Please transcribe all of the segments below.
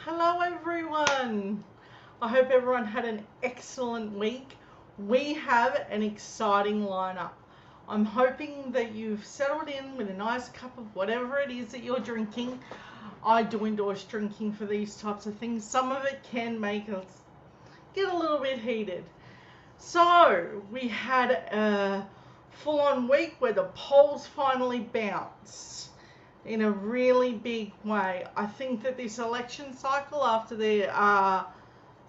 Hello everyone! I hope everyone had an excellent week. We have an exciting lineup. I'm hoping that you've settled in with a nice cup of whatever it is that you're drinking. I do endorse drinking for these types of things. Some of it can make us get a little bit heated. So we had a full-on week where the polls finally bounced in a really big way. I think that this election cycle after the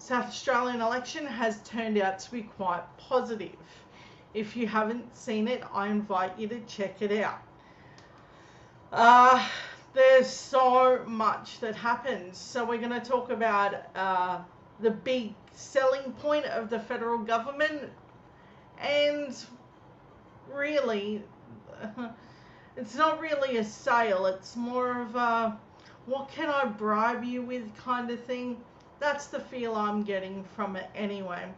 South Australian election has turned out to be quite positive. If you haven't seen it, I invite you to check it out. There's so much that happens. So we're going to talk about the big selling point of the federal government, and really it's not really a sale, it's more of a what can I bribe you with kind of thing. That's the feel I'm getting from it anyway.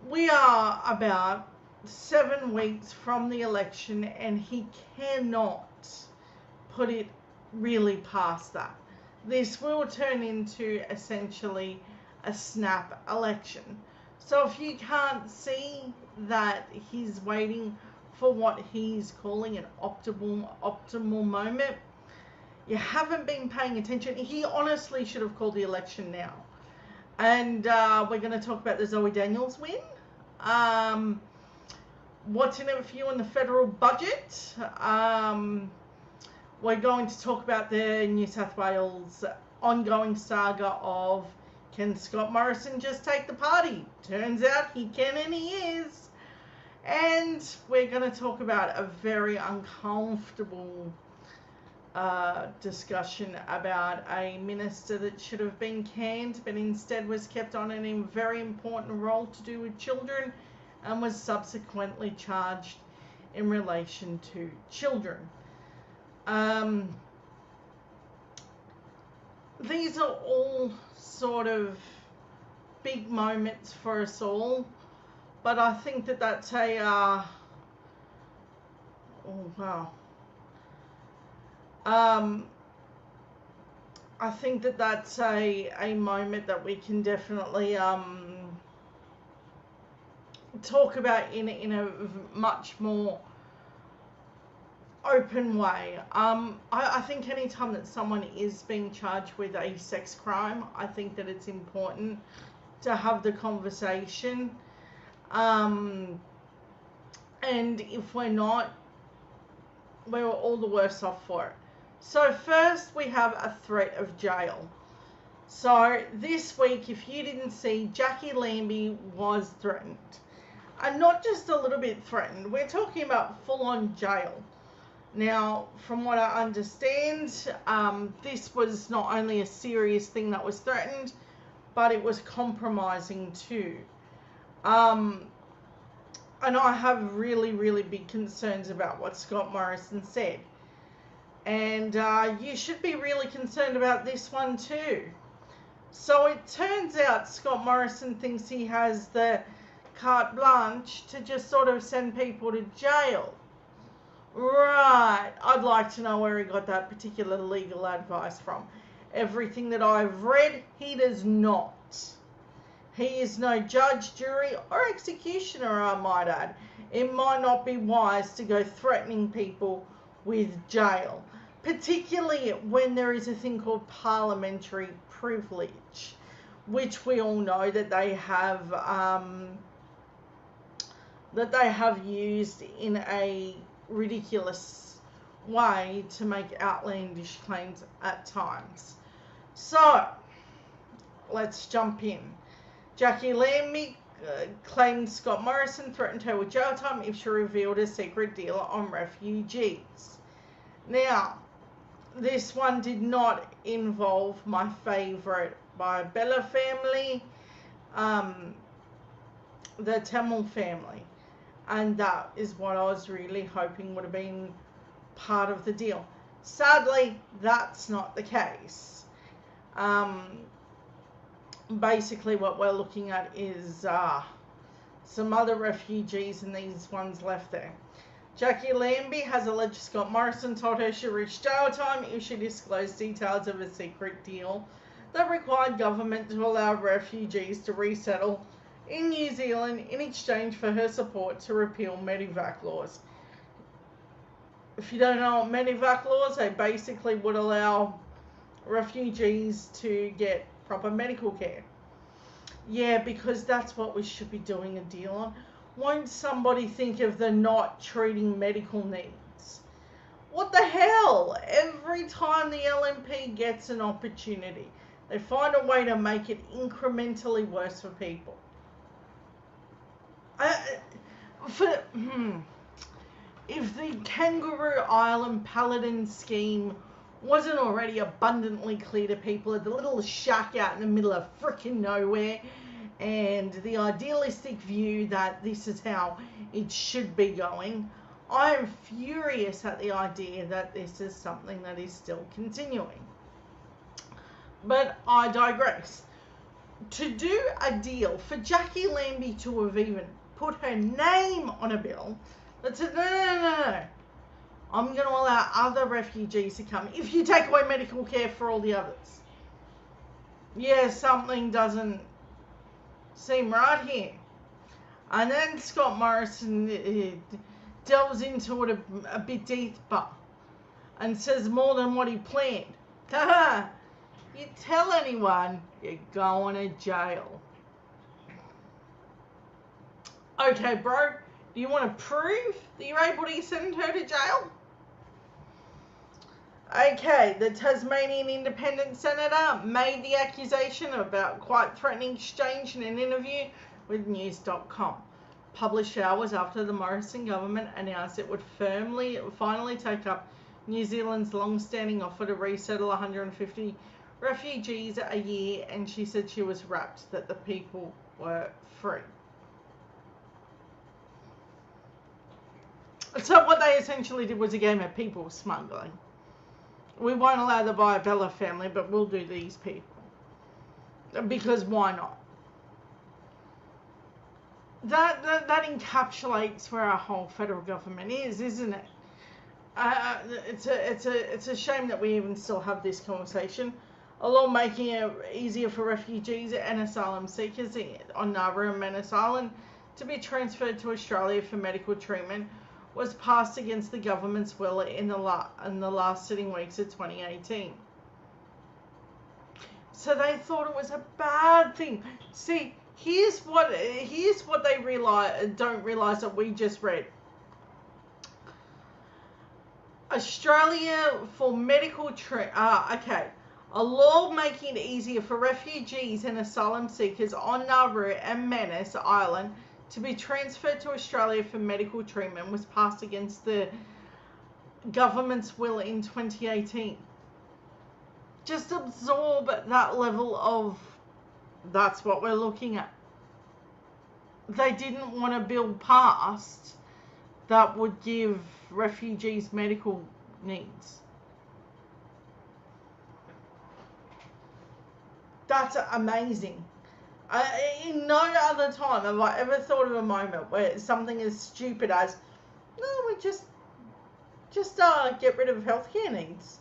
We are about 7 weeks from the election, and he cannot put it really past that. This will turn into essentially a snap election. So if you can't see that he's waiting for what he's calling an optimal moment, you haven't been paying attention. He honestly should have called the election now. And we're going to talk about the Zoe Daniels win. What's in it for you in the federal budget. We're going to talk about the New South Wales ongoing saga of, can Scott Morrison just take the party? Turns out he can, and he is. And we're going to talk about a very uncomfortable discussion about a minister that should have been canned, but instead was kept on in a very important role to do with children, and was subsequently charged in relation to children. These are all sort of big moments for us all, but I think that that's a I think that that's a moment that we can definitely talk about in a much more open way. I think anytime that someone is being charged with a sex crime, I think that it's important to have the conversation. And if we're not, we're all the worse off for it. So first we have a threat of jail. So this week, if you didn't see, Jackie Lambie was threatened. And not just a little bit threatened, we're talking about full-on jail. Now, from what I understand, this was not only a serious thing that was threatened, but it was compromising too. And I have really, really big concerns about what Scott Morrison said. And you should be really concerned about this one too. So it turns out Scott Morrison thinks he has the carte blanche to just sort of send people to jail. Right. I'd like to know where he got that particular legal advice from. Everything that I've read, he does not. He is no judge, jury, or executioner, I might add. It might not be wise to go threatening people with jail, particularly when there is a thing called parliamentary privilege, which we all know that they have that they have used in a ridiculous way to make outlandish claims at times. So, let's jump in. Jackie Lambie claimed Scott Morrison threatened her with jail time if she revealed a secret deal on refugees. Now, this one did not involve my favourite by Bella family, the Tamil family. And that is what I was really hoping would have been part of the deal. Sadly, that's not the case. Basically what we're looking at is some other refugees and these ones left there. Jackie Lambie has alleged Scott Morrison told her she reached jail time if she disclosed details of a secret deal that required government to allow refugees to resettle in New Zealand in exchange for her support to repeal Medevac laws. If you don't know what Medevac laws, they basically would allow refugees to get proper medical care. Yeah, because that's what we should be doing a deal on. Won't somebody think of the not treating medical needs? What the hell? Every time the LNP gets an opportunity, they find a way to make it incrementally worse for people. If the Kangaroo Island Paladin scheme wasn't already abundantly clear to people at the little shack out in the middle of frickin' nowhere, and the idealistic view that this is how it should be going, I am furious at the idea that this is something that is still continuing. But I digress. To do a deal for Jackie Lambie to have even put her name on a bill that said, no, I'm going to allow other refugees to come if you take away medical care for all the others. Yeah, something doesn't seem right here. And then Scott Morrison delves into it a bit deeper and says more than what he planned. Haha, you tell anyone, you're going to jail. Okay, bro, do you want to prove that you're able to send her to jail? Okay, the Tasmanian Independent Senator made the accusation about quite threatening exchange in an interview with News.com, published hours after the Morrison government announced it would finally take up New Zealand's long-standing offer to resettle 150 refugees a year, and she said she was rapt that the people were free. So what they essentially did was a game of people smuggling. We won't allow the Bella family, but we'll do these people. Because why not? That encapsulates where our whole federal government is, isn't it? It's a shame that we even still have this conversation. A law making it easier for refugees and asylum seekers on Nauru and Manus Island to be transferred to Australia for medical treatment was passed against the government's will in the last sitting weeks of 2018. So they thought it was a bad thing. See, here's what they don't realise that we just read. Australia for medical a law making it easier for refugees and asylum seekers on Nauru and Manus Island to be transferred to Australia for medical treatment was passed against the government's will in 2018. Just absorb that level of, that's what we're looking at. They didn't want a bill passed that would give refugees medical needs. That's amazing. In no other time have I ever thought of a moment where something as stupid as, no, we just get rid of healthcare needs.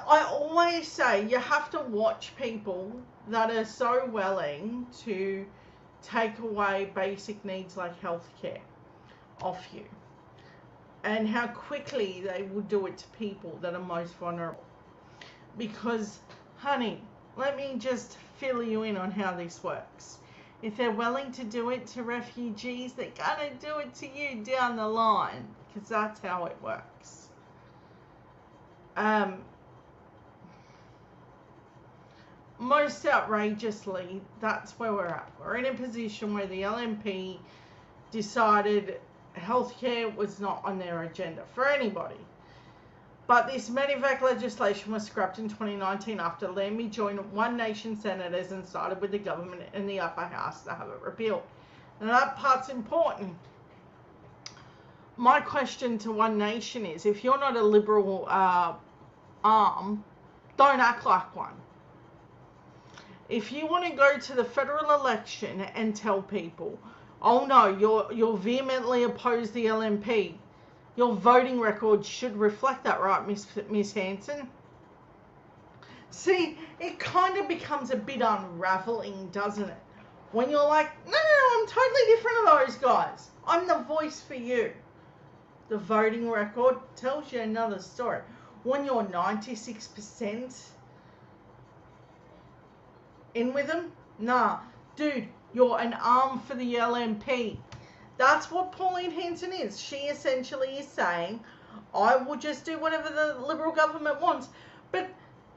I always say you have to watch people that are so willing to take away basic needs like healthcare off you, and how quickly they will do it to people that are most vulnerable. Because, honey, let me just fill you in on how this works. If they're willing to do it to refugees, they're going to do it to you down the line, because that's how it works. Most outrageously, that's where we're at. We're in a position where the LNP decided healthcare was not on their agenda for anybody. But this Medevac legislation was scrapped in 2019 after Lambie joined One Nation senators and sided with the government in the upper house to have it repealed. And that part's important. My question to One Nation is, if you're not a Liberal arm, don't act like one. If you want to go to the federal election and tell people, oh no, you're vehemently opposed the LNP, your voting record should reflect that, right, Miss Hanson? See, it kind of becomes a bit unraveling, doesn't it? When you're like, no, I'm totally different to those guys. I'm the voice for you. The voting record tells you another story. When you're 96% in with them, nah, dude, you're an arm for the LNP. That's what Pauline Hanson is. She essentially is saying, I will just do whatever the Liberal government wants. But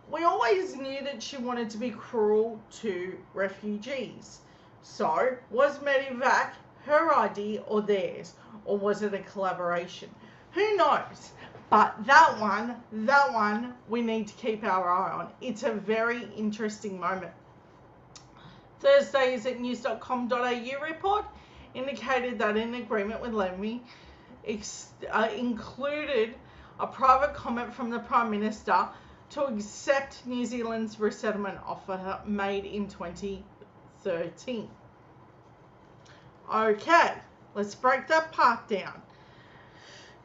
we always knew that she wanted to be cruel to refugees. So, was Medevac her idea or theirs? Or was it a collaboration? Who knows? But that one, we need to keep our eye on. It's a very interesting moment. Thursday's at news.com.au report indicated that an agreement with Lambie included a private comment from the Prime Minister to accept New Zealand's resettlement offer made in 2013. Okay, let's break that part down.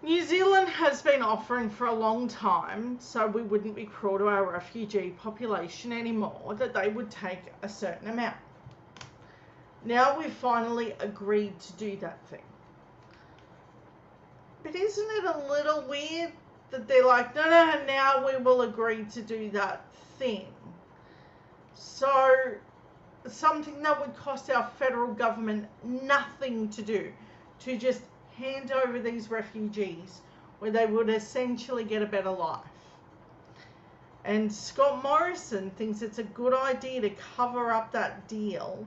New Zealand has been offering for a long time, so we wouldn't be cruel to our refugee population anymore, that they would take a certain amount. Now we've finally agreed to do that thing. But isn't it a little weird that they're like, no, now we will agree to do that thing? So, something that would cost our federal government nothing to do, to just hand over these refugees, where they would essentially get a better life. And Scott Morrison thinks it's a good idea to cover up that deal,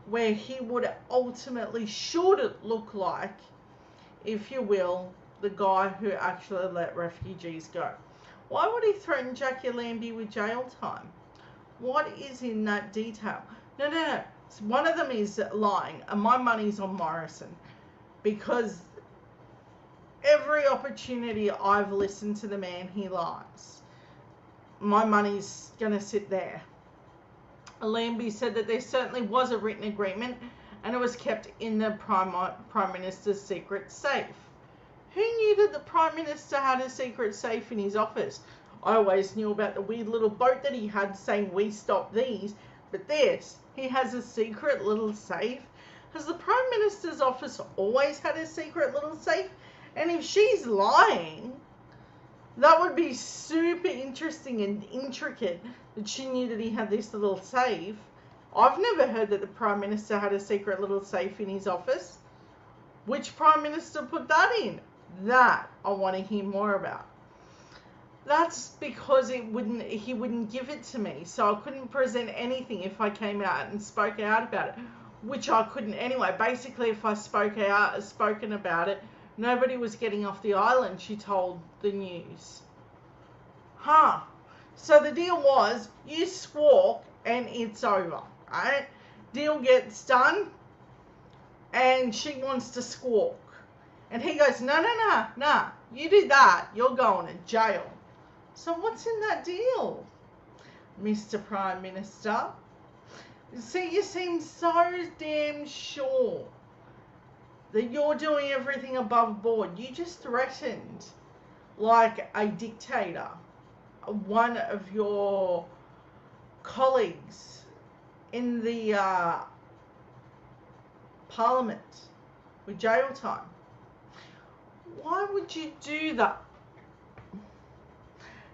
where he would ultimately, should it look like, if you will, the guy who actually let refugees go. Why would he threaten Jackie Lambie with jail time? What is in that detail? No. One of them is lying, and my money's on Morrison, because every opportunity I've listened to the man, he lies. My money's going to sit there. Lambie said that there certainly was a written agreement and it was kept in the Prime Minister's secret safe. Who knew that the Prime Minister had a secret safe in his office? I always knew about the weird little boat that he had saying, we stop these, but this, he has a secret little safe. Has the Prime Minister's office always had a secret little safe? And if she's lying, that would be super interesting and intricate, that she knew that he had this little safe. I've never heard that the Prime Minister had a secret little safe in his office. Which Prime Minister put that in? That I want to hear more about. That's because he wouldn't give it to me, so I couldn't present anything if I came out and spoke out about it, which I couldn't anyway. Basically, if I spoken about it, nobody was getting off the island, she told the news. So the deal was, you squawk and it's over, right? Deal gets done and she wants to squawk. And he goes, no, you do that, you're going to jail. So what's in that deal, Mr. Prime Minister? See, you seem so damn sure that you're doing everything above board. You just threatened, like a dictator, one of your colleagues in the Parliament with jail time. Why would you do that?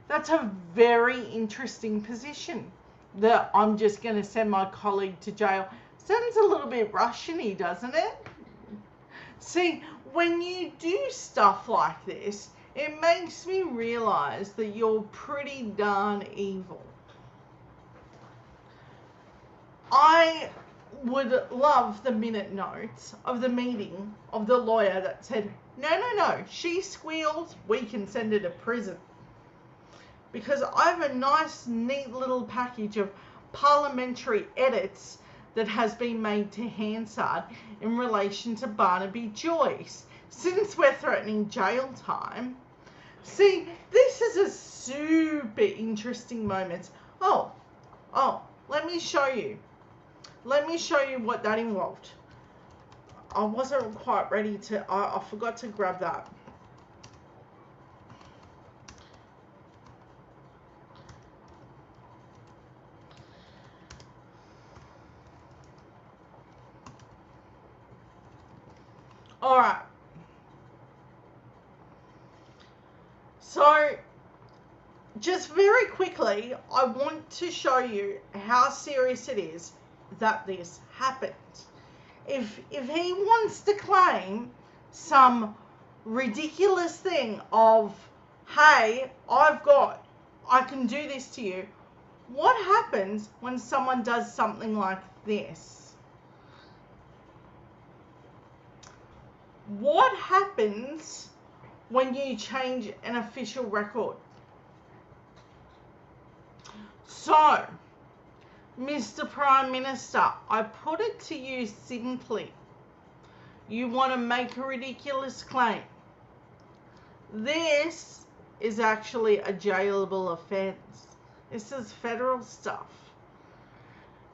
That's a very interesting position, that I'm just going to send my colleague to jail. Sounds a little bit Russian-y, doesn't it? See, when you do stuff like this, it makes me realize that you're pretty darn evil. I would love the minute notes of the meeting of the lawyer that said, no, she squealed, we can send her to prison. Because I have a nice, neat little package of parliamentary edits that has been made to Hansard in relation to Barnaby Joyce. Since we're threatening jail time, see, this is a super interesting moment. Oh, let me show you. Let me show you what that involved. I wasn't quite ready to, I forgot to grab that. All right. So, just very quickly, I want to show you how serious it is that this happened. If he wants to claim some ridiculous thing of, hey, I can do this to you, what happens when someone does something like this? What happens when you change an official record? So, Mr. Prime Minister, I put it to you simply. You want to make a ridiculous claim. This is actually a jailable offence. This is federal stuff.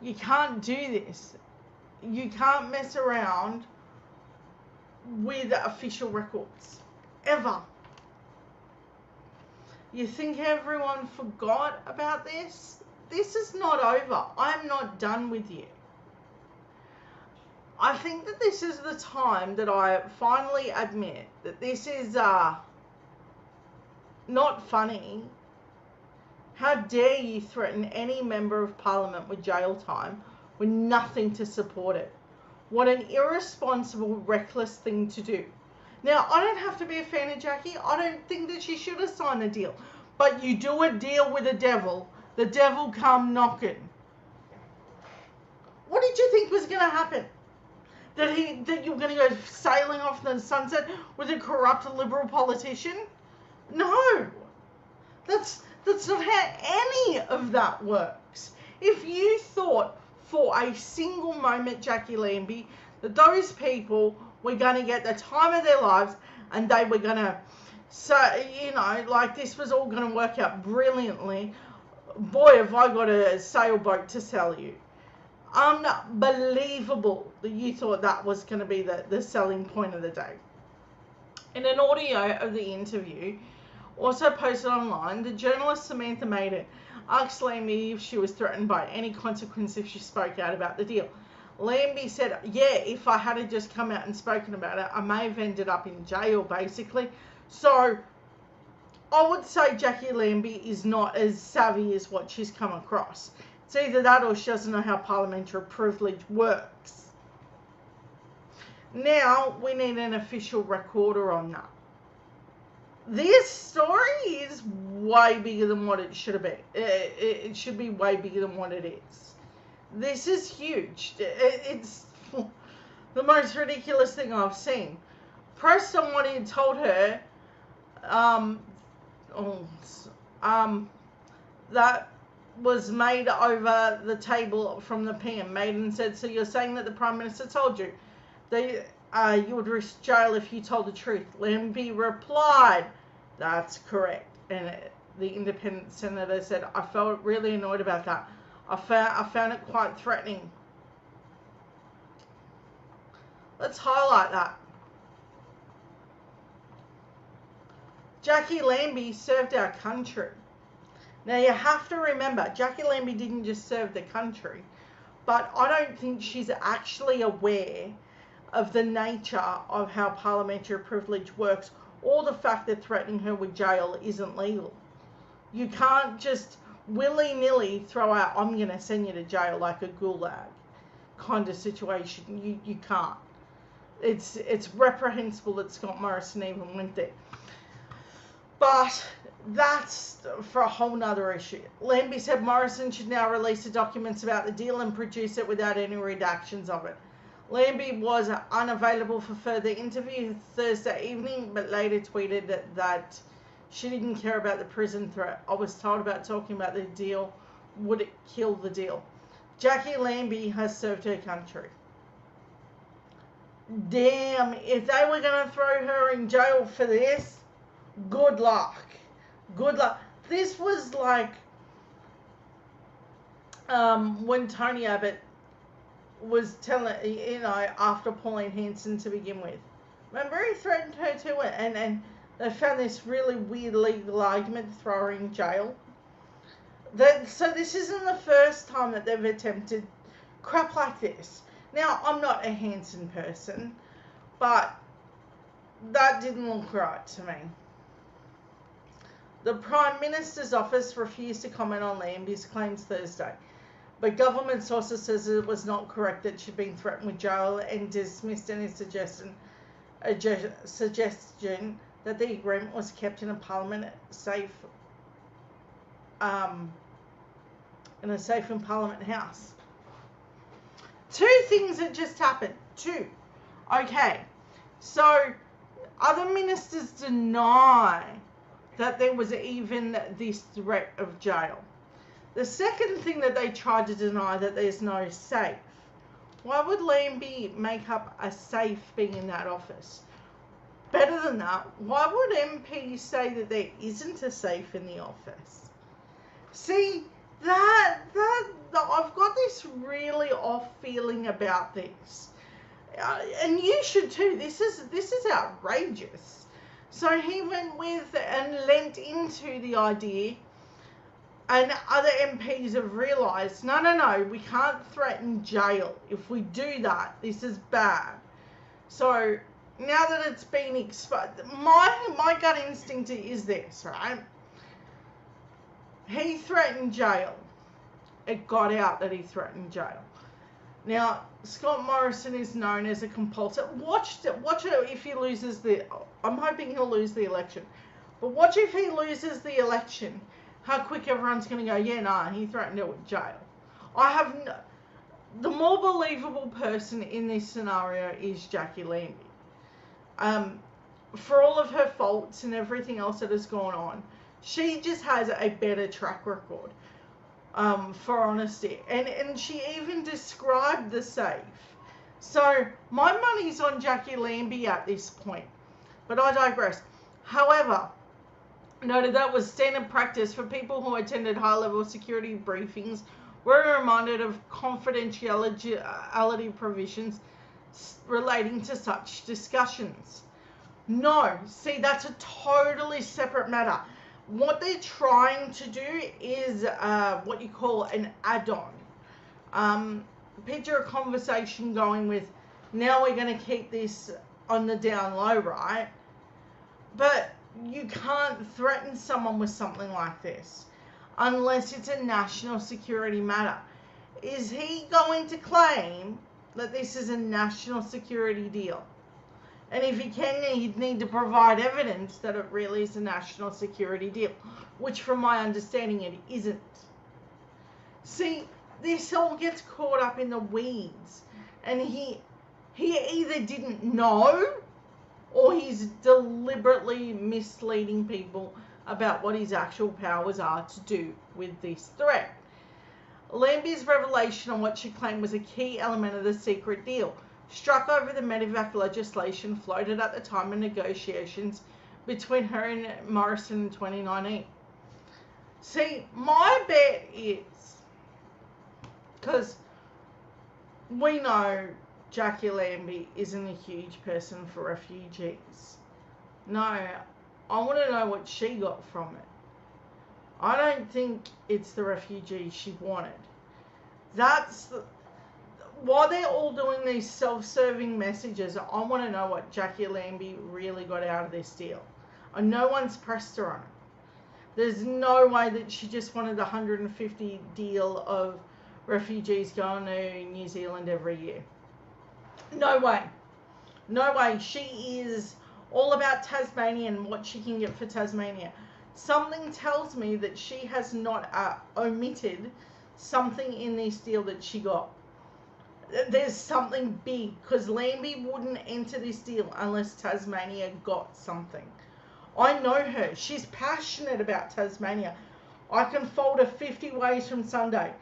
You can't do this. You can't mess around with official records. Ever. You think everyone forgot about this? This is not over. I'm not done with you. I think that this is the time that I finally admit that this is not funny. How dare you threaten any member of parliament with jail time with nothing to support it? What an irresponsible, reckless thing to do. Now, I don't have to be a fan of Jackie. I don't think that she should have signed a deal. But you do a deal with the devil come knocking. What did you think was going to happen? That you were going to go sailing off in the sunset with a corrupt liberal politician? No. That's not how any of that works. If you thought for a single moment, Jackie Lambie, that those people were going to get the time of their lives and they were going to, like this was all going to work out brilliantly, boy, have I got a sailboat to sell you. Unbelievable that you thought that was going to be the selling point of the day. In an audio of the interview, also posted online, the journalist Samantha Maiden asked Lambie if she was threatened by any consequence if she spoke out about the deal. Lambie said, yeah, if I had just come out and spoken about it, I may have ended up in jail, basically. So, I would say Jackie Lambie is not as savvy as what she's come across. It's either that or she doesn't know how parliamentary privilege works. Now, we need an official recorder on that. This story is way bigger than what it should have been. It should be way bigger than what it is. This is huge. It's the most ridiculous thing I've seen. Pressed on what he had told her, that was made over the table from the PM. Maiden said, so you're saying that the Prime Minister told you that you would risk jail if you told the truth? Lambie replied, that's correct. And the independent senator said, I felt really annoyed about that. I found it quite threatening. Let's highlight that. Jackie Lambie served our country. Now you have to remember, Jackie Lambie didn't just serve the country, but I don't think she's actually aware of the nature of how parliamentary privilege works, or the fact that threatening her with jail isn't legal. You can't just willy-nilly throw out, I'm going to send you to jail like a gulag. kind of situation. You can't. It's reprehensible that Scott Morrison even went there. But that's for a whole nother issue. Lambie said Morrison should now release the documents about the deal and produce it without any redactions of it. Lambie was unavailable for further interview Thursday evening, but later tweeted that she didn't care about the prison threat. I was told about talking about the deal. Would it kill the deal? Jackie Lambie has served her country. Damn, if they were going to throw her in jail for this, good luck. Good luck. This was like when Tony Abbott was telling, after Pauline Hanson to begin with. Remember, he threatened her too, and they found this really weird legal argument to throw her in jail. So this isn't the first time that they've attempted crap like this. Now, I'm not a Hanson person, but that didn't look right to me. The Prime Minister's office refused to comment on Lambie's claims Thursday, but government sources says it was not correct that she'd been threatened with jail and dismissed any suggestion that the agreement was kept in a Parliament safe, in a safe in Parliament House. Two things that just happened. Two. Okay. So, other ministers deny that there was even this threat of jail. The second thing that they tried to deny, that there's no safe. Why would Lambie make up a safe being in that office? Better than that, why would MPs say that there isn't a safe in the office? See, I've got this really off feeling about this, and you should too. This is outrageous. So he went with and lent into the idea, and other MPs have realised, no, we can't threaten jail. If we do that, this is bad. So now that it's been exposed, my gut instinct is this, right? He threatened jail. It got out that he threatened jail. Now, Scott Morrison is known as a compulsive. Watch it if he loses I'm hoping he'll lose the election. But watch if he loses the election, how quick everyone's going to go, yeah, nah, he threatened it with jail. The more believable person in this scenario is Jackie Lambie. For all of her faults and everything else that has gone on, she just has a better track record, for honesty. And she even described the safe. So my money's on Jackie Lambie at this point. But I digress. However, noted that was standard practice for people who attended high-level security briefings were reminded of confidentiality provisions relating to such discussions. No, see, that's a totally separate matter. What they're trying to do is what you call an add-on. Picture a conversation going with, now we're going to keep this on the down low, right? But you can't threaten someone with something like this unless it's a national security matter. Is he going to claim that this is a national security deal? And if he can, he'd need to provide evidence that it really is a national security deal, which from my understanding it isn't. See, this all gets caught up in the weeds, and he either didn't know or he's deliberately misleading people about what his actual powers are to do with this threat. Lambie's revelation on what she claimed was a key element of the secret deal struck over the Medevac legislation floated at the time of negotiations between her and Morrison in 2019. See, my bet is, because we know Jackie Lambie isn't a huge person for refugees. No, I want to know what she got from it. I don't think it's the refugees she wanted. While they're all doing these self-serving messages, I want to know what Jackie Lambie really got out of this deal. And no one's pressed her on it. There's no way that she just wanted the 150 deal of refugees going to New Zealand every year. No way. No way. She is all about Tasmania and what she can get for Tasmania. Something tells me that she has not omitted something in this deal that she got. There's something big, because Lambie wouldn't enter this deal unless Tasmania got something. I know her. She's passionate about Tasmania. I can fold her 50 ways from Sunday.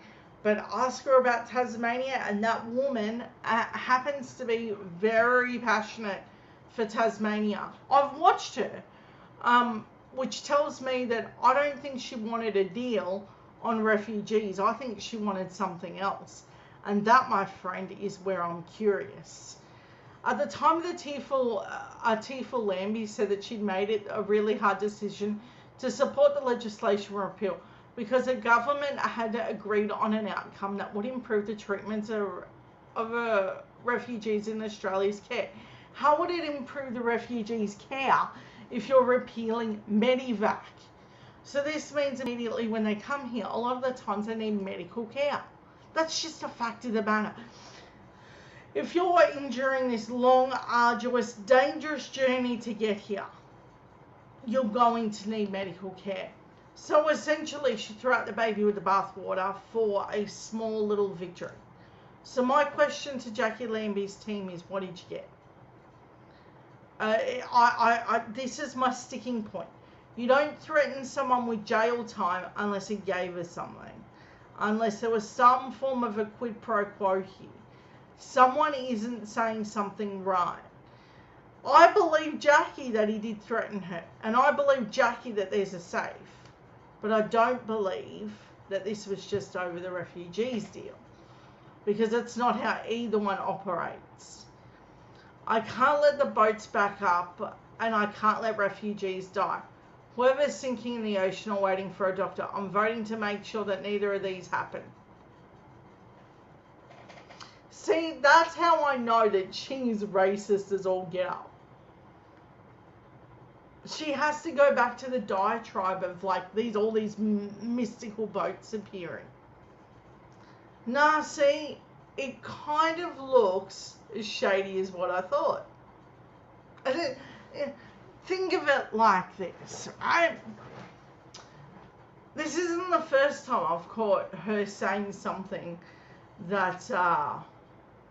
But ask her about Tasmania, and that woman happens to be very passionate for Tasmania. I've watched her, which tells me that I don't think she wanted a deal on refugees. I think she wanted something else. And that, my friend, is where I'm curious. At the time of the Tifa Lambie said that she'd made it a really hard decision to support the legislation repeal, because the government had agreed on an outcome that would improve the treatment of refugees in Australia's care. How would it improve the refugees' care if you're repealing Medivac? So this means immediately when they come here, a lot of the times they need medical care. That's just a fact of the matter. If you're enduring this long, arduous, dangerous journey to get here, you're going to need medical care. So essentially, she threw out the baby with the bathwater for a small little victory. So my question to Jackie Lambie's team is, what did you get? This is my sticking point. You don't threaten someone with jail time unless he gave us something. Unless there was some form of a quid pro quo here. Someone isn't saying something right. I believe Jackie that he did threaten her. And I believe Jackie that there's a safe. But I don't believe that this was just over the refugees deal. Because that's not how either one operates. I can't let the boats back up, and I can't let refugees die. Whoever's sinking in the ocean or waiting for a doctor, I'm voting to make sure that neither of these happen. See, that's how I know that she's racist as all get up. She has to go back to the diatribe of like all these mystical boats appearing. Nah, see, it kind of looks as shady as what I thought. Think of it like this, right? This isn't the first time I've caught her saying something that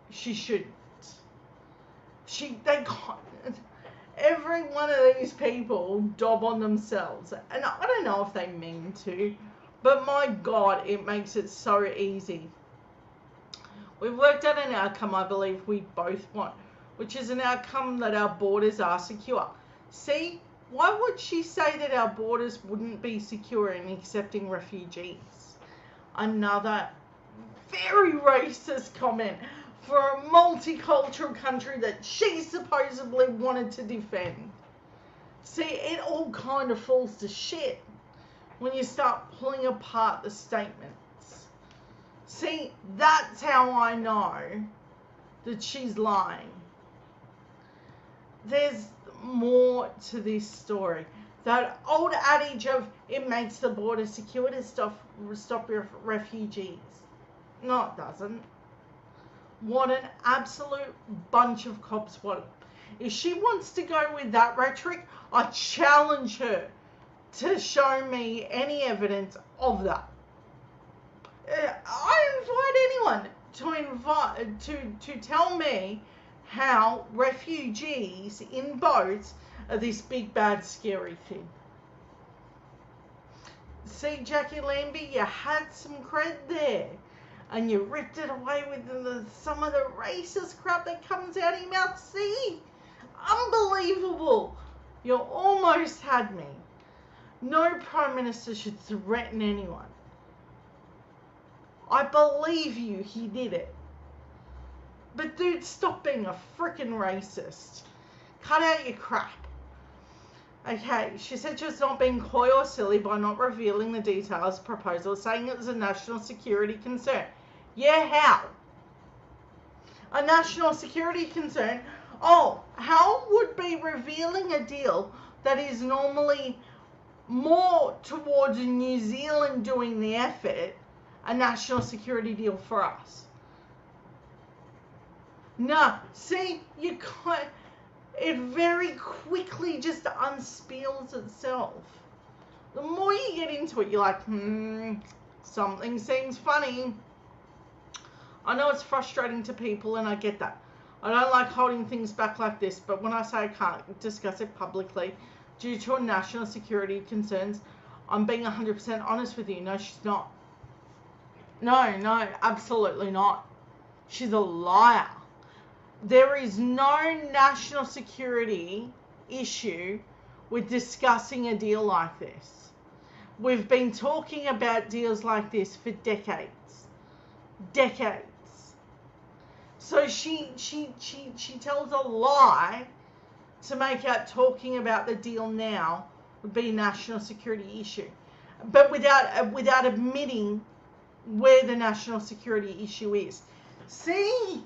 she shouldn't. Every one of these people dob on themselves, and I don't know if they mean to, but my God, it makes it so easy. We've worked out an outcome I believe we both want, which is an outcome that our borders are secure. See, why would she say that our borders wouldn't be secure in accepting refugees? Another very racist comment for a multicultural country that she supposedly wanted to defend. See, it all kind of falls to shit when you start pulling apart the statements. See, that's how I know that she's lying. There's more to this story. That old adage of it makes the border secure to stop refugees. No, it doesn't. What an absolute bunch of cops want. If she wants to go with that rhetoric, I challenge her to show me any evidence of that. I invite anyone to tell me how refugees in boats are this big, bad, scary thing. See, Jackie Lambie, you had some cred there. And you ripped it away with some of the racist crap that comes out of your mouth. See? Unbelievable. You almost had me. No Prime Minister should threaten anyone. I believe you, he did it. But dude, stop being a freaking racist. Cut out your crap. Okay, she said she was not being coy or silly by not revealing the details of the proposal, saying it was a national security concern. Yeah, how? A national security concern? Oh, how would be revealing a deal that is normally more towards New Zealand doing the effort a national security deal for us. No, see, you can't. It very quickly just unspools itself. The more you get into it, you're like, something seems funny. I know it's frustrating to people, and I get that. I don't like holding things back like this, but when I say I can't discuss it publicly due to national security concerns, I'm being 100% honest with you. No, she's not. No, absolutely not. She's a liar. There is no national security issue with discussing a deal like this. We've been talking about deals like this for decades. Decades. So she tells a lie to make out talking about the deal now would be a national security issue, but without admitting where the national security issue is. See,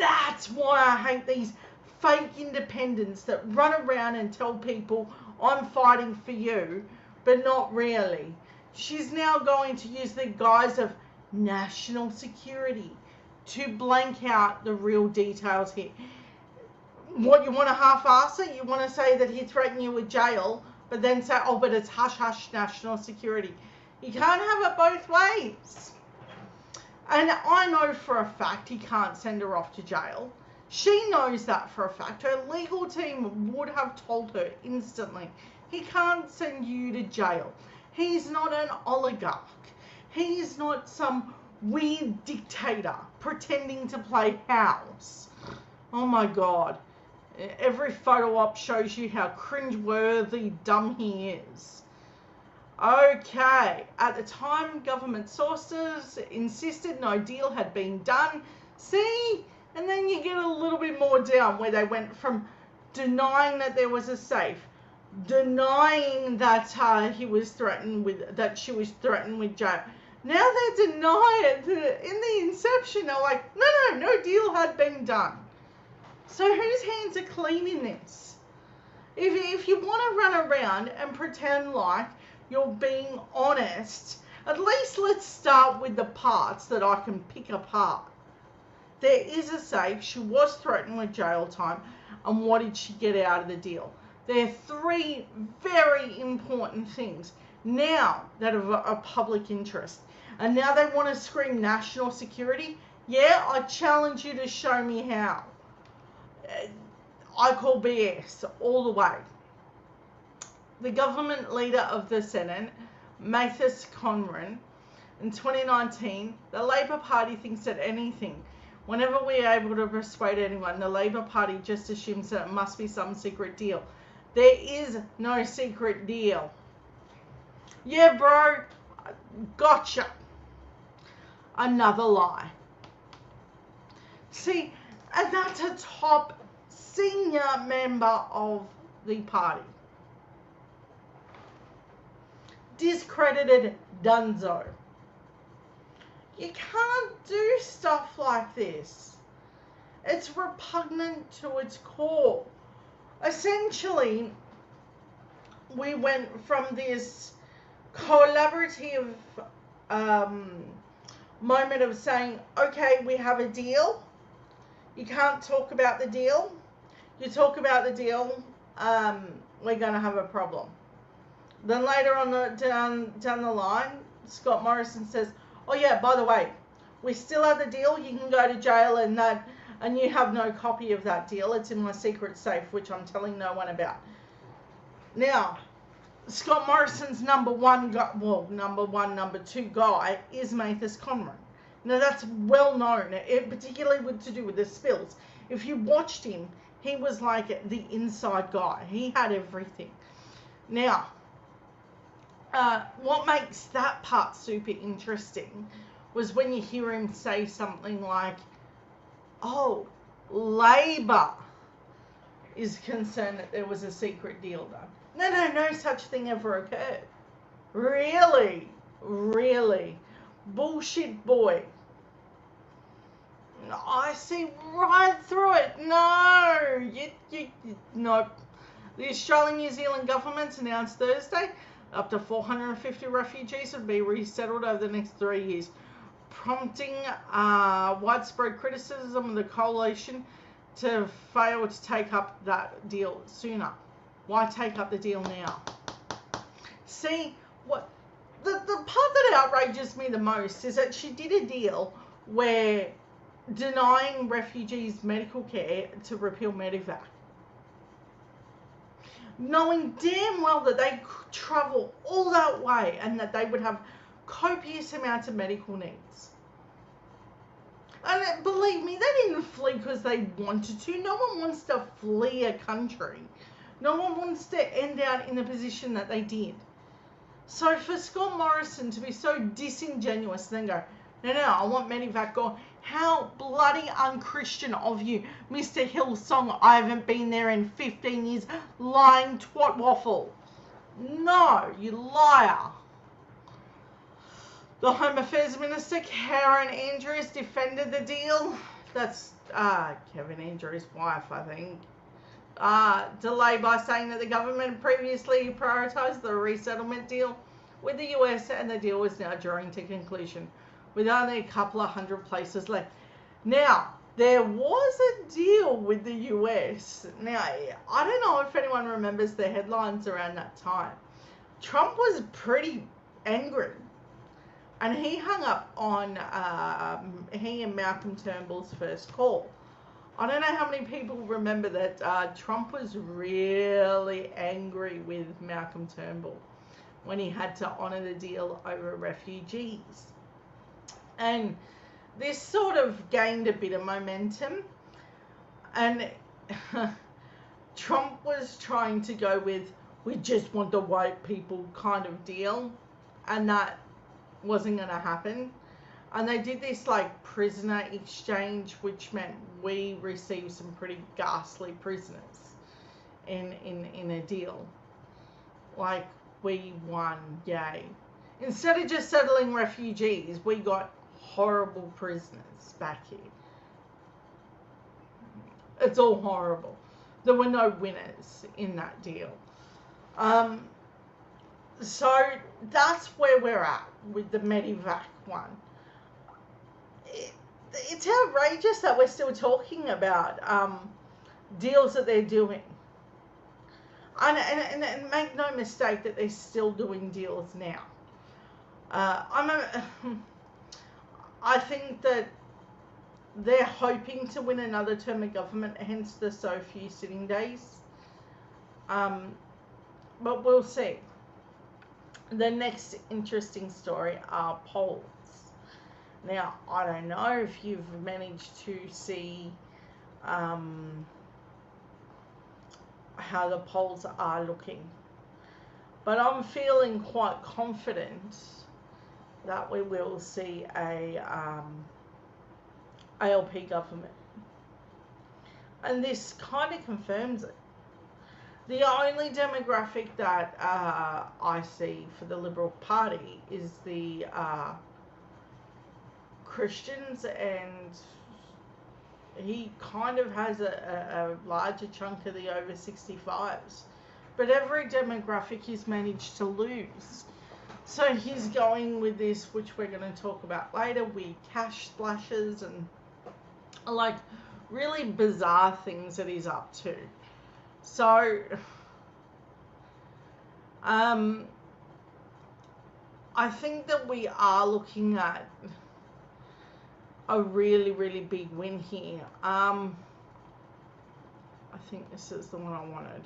that's why I hate these fake independents that run around and tell people I'm fighting for you, but not really. She's now going to use the guise of national security to blank out the real details here. What, you want to half-ass it? You want to say that he threatened you with jail, but then say, oh, but it's hush-hush national security. You can't have it both ways. And I know for a fact he can't send her off to jail. She knows that for a fact. Her legal team would have told her instantly, he can't send you to jail. He's not an oligarch. He's not some weird dictator pretending to play house. Oh my God. Every photo op shows you how cringeworthy dumb he is. Okay, at the time, government sources insisted no deal had been done. See? And then you get a little bit more down where they went from denying that there was a safe, denying that he was threatened with, that she was threatened with jail. Now they deny it. In the inception, they're like, no deal had been done. So whose hands are clean in this? If you want to run around and pretend like you're being honest, at least let's start with the parts that I can pick apart. There is a safe. She was threatened with jail time. And what did she get out of the deal? There are three very important things now that are of public interest. And now they want to scream national security. Yeah, I challenge you to show me how. I call BS all the way. The government leader of the Senate, Mathis Conran, in 2019, the Labor Party thinks that anything, whenever we're able to persuade anyone, the Labor Party just assumes that it must be some secret deal. There is no secret deal. Yeah, bro, gotcha. Another lie. See, and that's a top senior member of the party. Discredited dunzo. You can't do stuff like this. It's repugnant to its core. Essentially, we went from this collaborative moment of saying, okay, we have a deal. You can't talk about the deal. You talk about the deal, we're going to have a problem. Then later on down the line, Scott Morrison says, oh yeah, by the way, we still have the deal. You can go to jail and you have no copy of that deal. It's in my secret safe, which I'm telling no one about. Now, Scott Morrison's number two guy is Mathis Conran. Now that's well known, particularly to do with the spills. If you watched him, he was like the inside guy. He had everything. Now, what makes that part super interesting was when you hear him say something like, oh, Labor is concerned that there was a secret deal done. No such thing ever occurred. Really? Bullshit boy. I see right through it. No. Nope. The Australian-New Zealand government's announced Thursday up to 450 refugees would be resettled over the next 3 years. prompting widespread criticism of the coalition to fail to take up that deal sooner. Why take up the deal now? See, what the part that outrages me the most is that she did a deal where denying refugees medical care to repeal Medivac, knowing damn well that they could travel all that way and that they would have copious amounts of medical needs. And believe me, they didn't flee because they wanted to. No one wants to flee a country. No one wants to end out in the position that they did. So for Scott Morrison to be so disingenuous and then go, no, I want Medivac gone. How bloody unchristian of you, Mr. Hillsong. I haven't been there in 15 years. Lying twat waffle. No, you liar. The Home Affairs Minister, Karen Andrews, defended the deal. That's Kevin Andrews' wife, I think. Delayed by saying that the government previously prioritised the resettlement deal with the US and the deal was now drawing to conclusion with only a couple of hundred places left. Now, there was a deal with the US. Now, I don't know if anyone remembers the headlines around that time. Trump was pretty angry. And he hung up on he and Malcolm Turnbull's first call. I don't know how many people remember that Trump was really angry with Malcolm Turnbull when he had to honour the deal over refugees. And this sort of gained a bit of momentum. And Trump was trying to go with, we just want the white people kind of deal. And that wasn't going to happen. And they did this like prisoner exchange, which meant we received some pretty ghastly prisoners in a deal. Like, we won, yay. Instead of just settling refugees, we got horrible prisoners back here. It's all horrible. There were no winners in that deal. So that's where we're at with the Medivac one. It's outrageous that we're still talking about deals that they're doing. And make no mistake that they're still doing deals now. I think that they're hoping to win another term of government, hence the so few sitting days. But we'll see. The next interesting story are polls. Now, I don't know if you've managed to see how the polls are looking, but I'm feeling quite confident that we will see a ALP government, and this kind of confirms it. The only demographic that I see for the Liberal Party is the Christians, and he kind of has a larger chunk of the over 65s. But every demographic he's managed to lose. So he's going with this, which we're going to talk about later, weird cash splashes and like really bizarre things that he's up to. So, I think that we are looking at a really, really big win here. I think this is the one I wanted.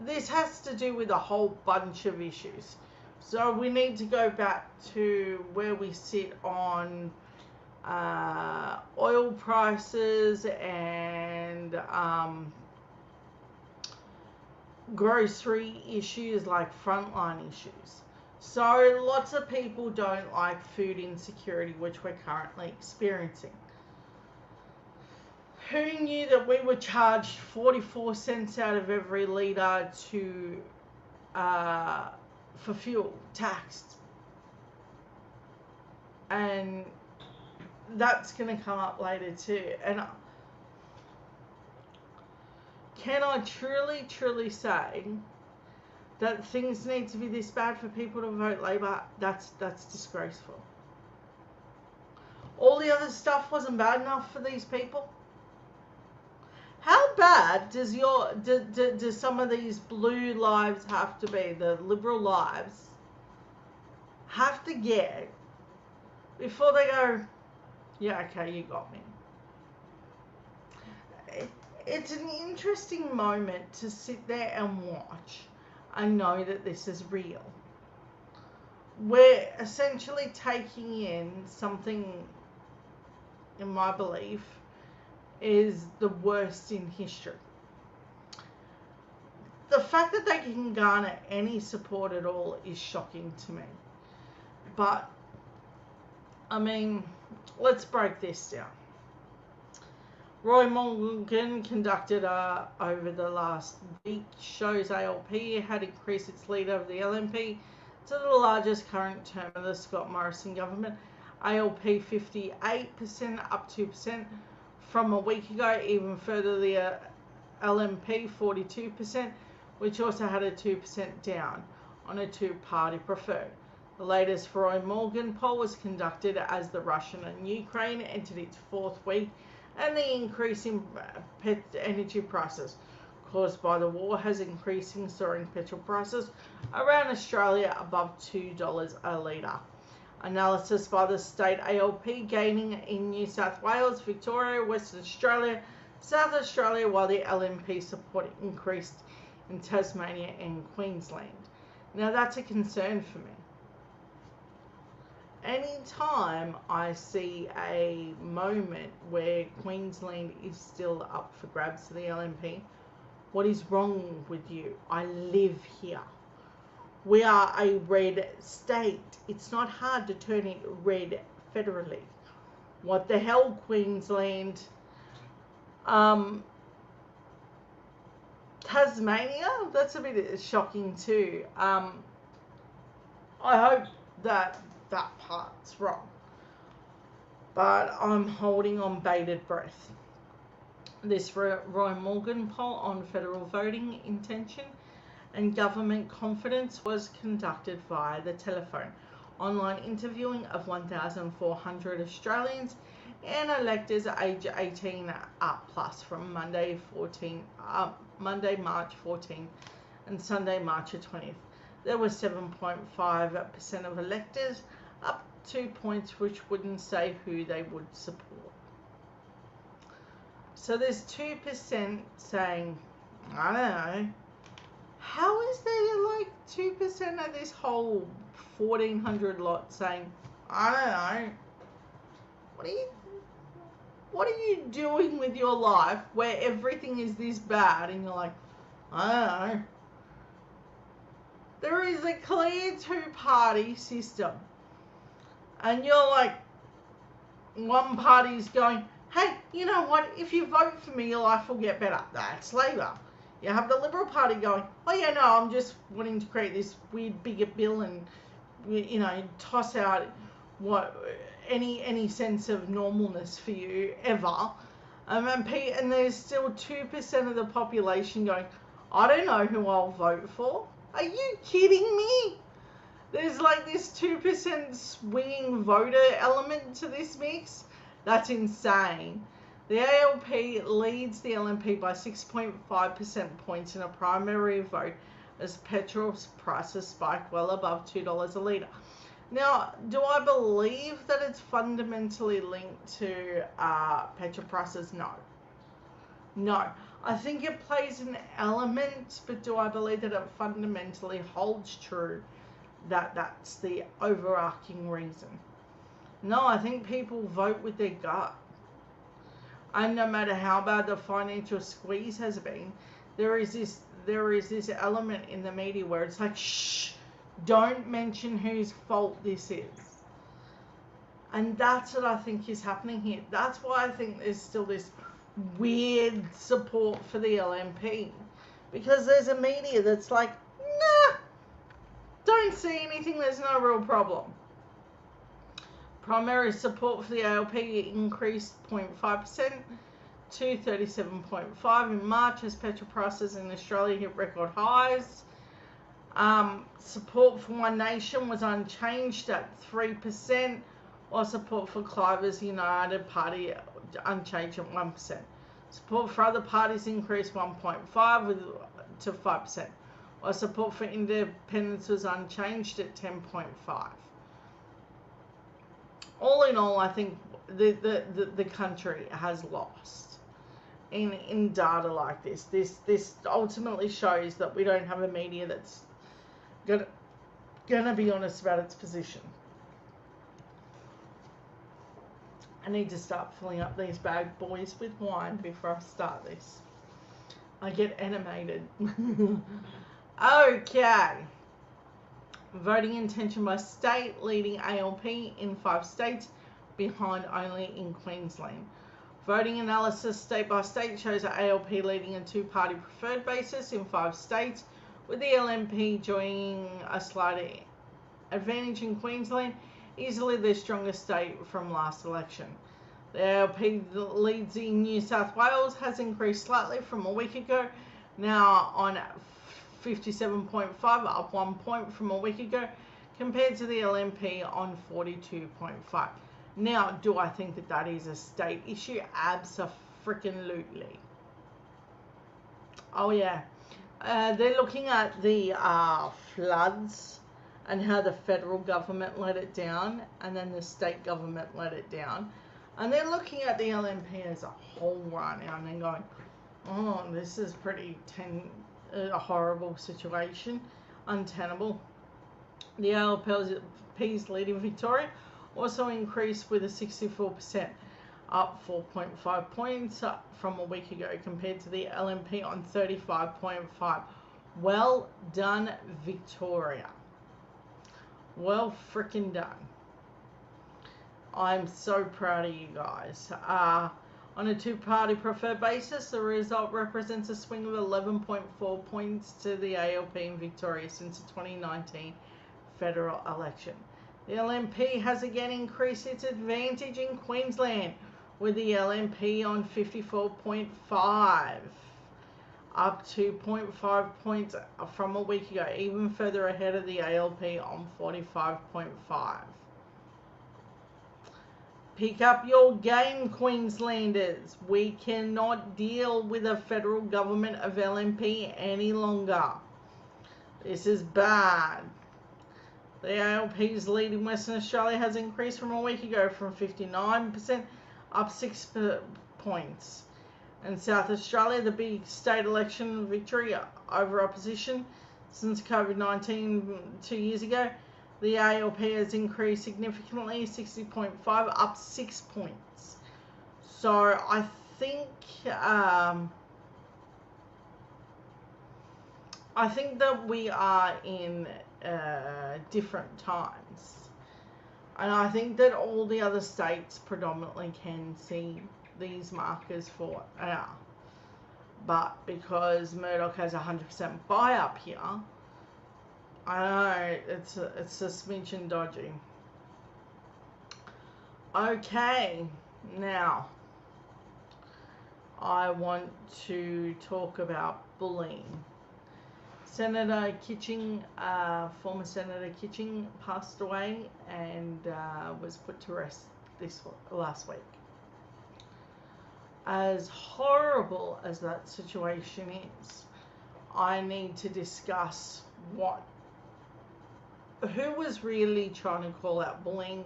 This has to do with a whole bunch of issues. So we need to go back to where we sit on oil prices and grocery issues, like frontline issues. So lots of people don't like food insecurity, which we're currently experiencing. Who knew that we were charged 44 cents out of every litre to for fuel, taxed? And that's going to come up later too. And can I truly say that things need to be this bad for people to vote Labor, that's disgraceful. All the other stuff wasn't bad enough for these people. How bad does do some of these blue lives have to be, the Liberal lives have to get before they go, yeah, okay, you got me? It's an interesting moment to sit there and watch and know that this is real. We're essentially taking in something, in my belief, is the worst in history. The fact that they can garner any support at all is shocking to me. But, I mean, let's break this down. Roy Morgan conducted over the last week shows ALP had increased its lead over the LNP to the largest current term of the Scott Morrison government. ALP 58%, up 2% from a week ago. Even further, the LNP 42%, which also had a 2% down on a two-party preferred. The latest Roy Morgan poll was conducted as the Russian and Ukraine entered its fourth week, and the increase in energy prices caused by the war has increasing soaring petrol prices around Australia above $2 a litre. Analysis by the state ALP gaining in New South Wales, Victoria, Western Australia, South Australia, while the LNP support increased in Tasmania and Queensland. Now that's a concern for me. Anytime I see a moment where Queensland is still up for grabs to the LNP, what is wrong with you? I live here. We are a red state. It's not hard to turn it red federally. What the hell, Queensland? Tasmania? That's a bit shocking too. I hope that part's wrong. But I'm holding on bated breath. This Roy Morgan poll on federal voting intention and government confidence was conducted via the telephone. Online interviewing of 1,400 Australians and electors aged 18 up plus from Monday, March 14 and Sunday, March 20th. There were 7.5% of electors, up 2 points, which wouldn't say who they would support. So there's 2% saying, I don't know. How is there like 2% of this whole 1,400 lot saying, I don't know? What are you doing with your life where everything is this bad and you're like, I don't know. There is a clear two-party system. And you're like, one party's going, hey, you know what? If you vote for me, your life will get better. That's Labor. You have the Liberal Party going, oh yeah, no, I'm just wanting to create this weird bigger bill and, you know, toss out any sense of normalness for you ever. And there's still 2% of the population going, I don't know who I'll vote for. Are you kidding me? There's like this 2% swinging voter element to this mix. That's insane. The ALP leads the LNP by 6.5% points in a primary vote as petrol prices spike well above $2 a litre. Now, do I believe that it's fundamentally linked to petrol prices? No. No. I think it plays an element, but do I believe that it fundamentally holds true that that's the overarching reason? No, I think people vote with their gut. And no matter how bad the financial squeeze has been, there is this element in the media where it's like, shh, don't mention whose fault this is. And that's what I think is happening here. That's why I think there's still this weird support for the LNP. Because there's a media that's like, nah, don't see anything, there's no real problem. Primary support for the ALP increased 0.5% to 37.5 in March as petrol prices in Australia hit record highs. Support for One Nation was unchanged at 3%, while support for Cliver's United Party unchanged at 1%. Support for other parties increased 1.5 to 5%, while support for independents was unchanged at 10.5. All in all, I think the country has lost in data like this. This ultimately shows that we don't have a media that's gonna be honest about its position. I need to start filling up these bad boys with wine before I start this. I get animated. Okay. Voting intention by state, leading ALP in 5 states, behind only in Queensland. Voting analysis state by state shows that ALP leading a two-party preferred basis in 5 states, with the LNP joining a slight advantage in Queensland, easily the strongest state from last election. The ALP leads in New South Wales has increased slightly from a week ago, now on 57.5, up 1 point from a week ago, compared to the LNP on 42.5. Now, do I think that that is a state issue? Abso-freaking-lutely. Oh yeah. They're looking at the floods and how the federal government let it down and then the state government let it down. And they're looking at the LNP as a whole right now and they're going, oh, this is pretty a horrible situation, untenable. The ALP's lead in Victoria also increased with a 64%, up 4.5 points from a week ago compared to the LNP on 35.5. Well done, Victoria. Well freaking done. I'm so proud of you guys. On a two-party preferred basis, the result represents a swing of 11.4 points to the ALP in Victoria since the 2019 federal election. The LNP has again increased its advantage in Queensland, with the LNP on 54.5, up 2.5 points from a week ago, even further ahead of the ALP on 45.5. Pick up your game, Queenslanders. We cannot deal with a federal government of LNP any longer. This is bad. The ALP's lead in Western Australia has increased from a week ago from 59% up 6 points. And South Australia, the big state election victory over opposition since COVID-19 2 years ago, the ALP has increased significantly, 60.5, up 6 points. So I think that we are in different times. And I think that all the other states predominantly can see these markers for now. But because Murdoch has 100% buy up here, I know it's a smidgen dodgy. Okay, now I want to talk about bullying. Senator Kitching, former Senator Kitching, passed away and was put to rest last week. As horrible as that situation is, I need to discuss who was really trying to call out bullying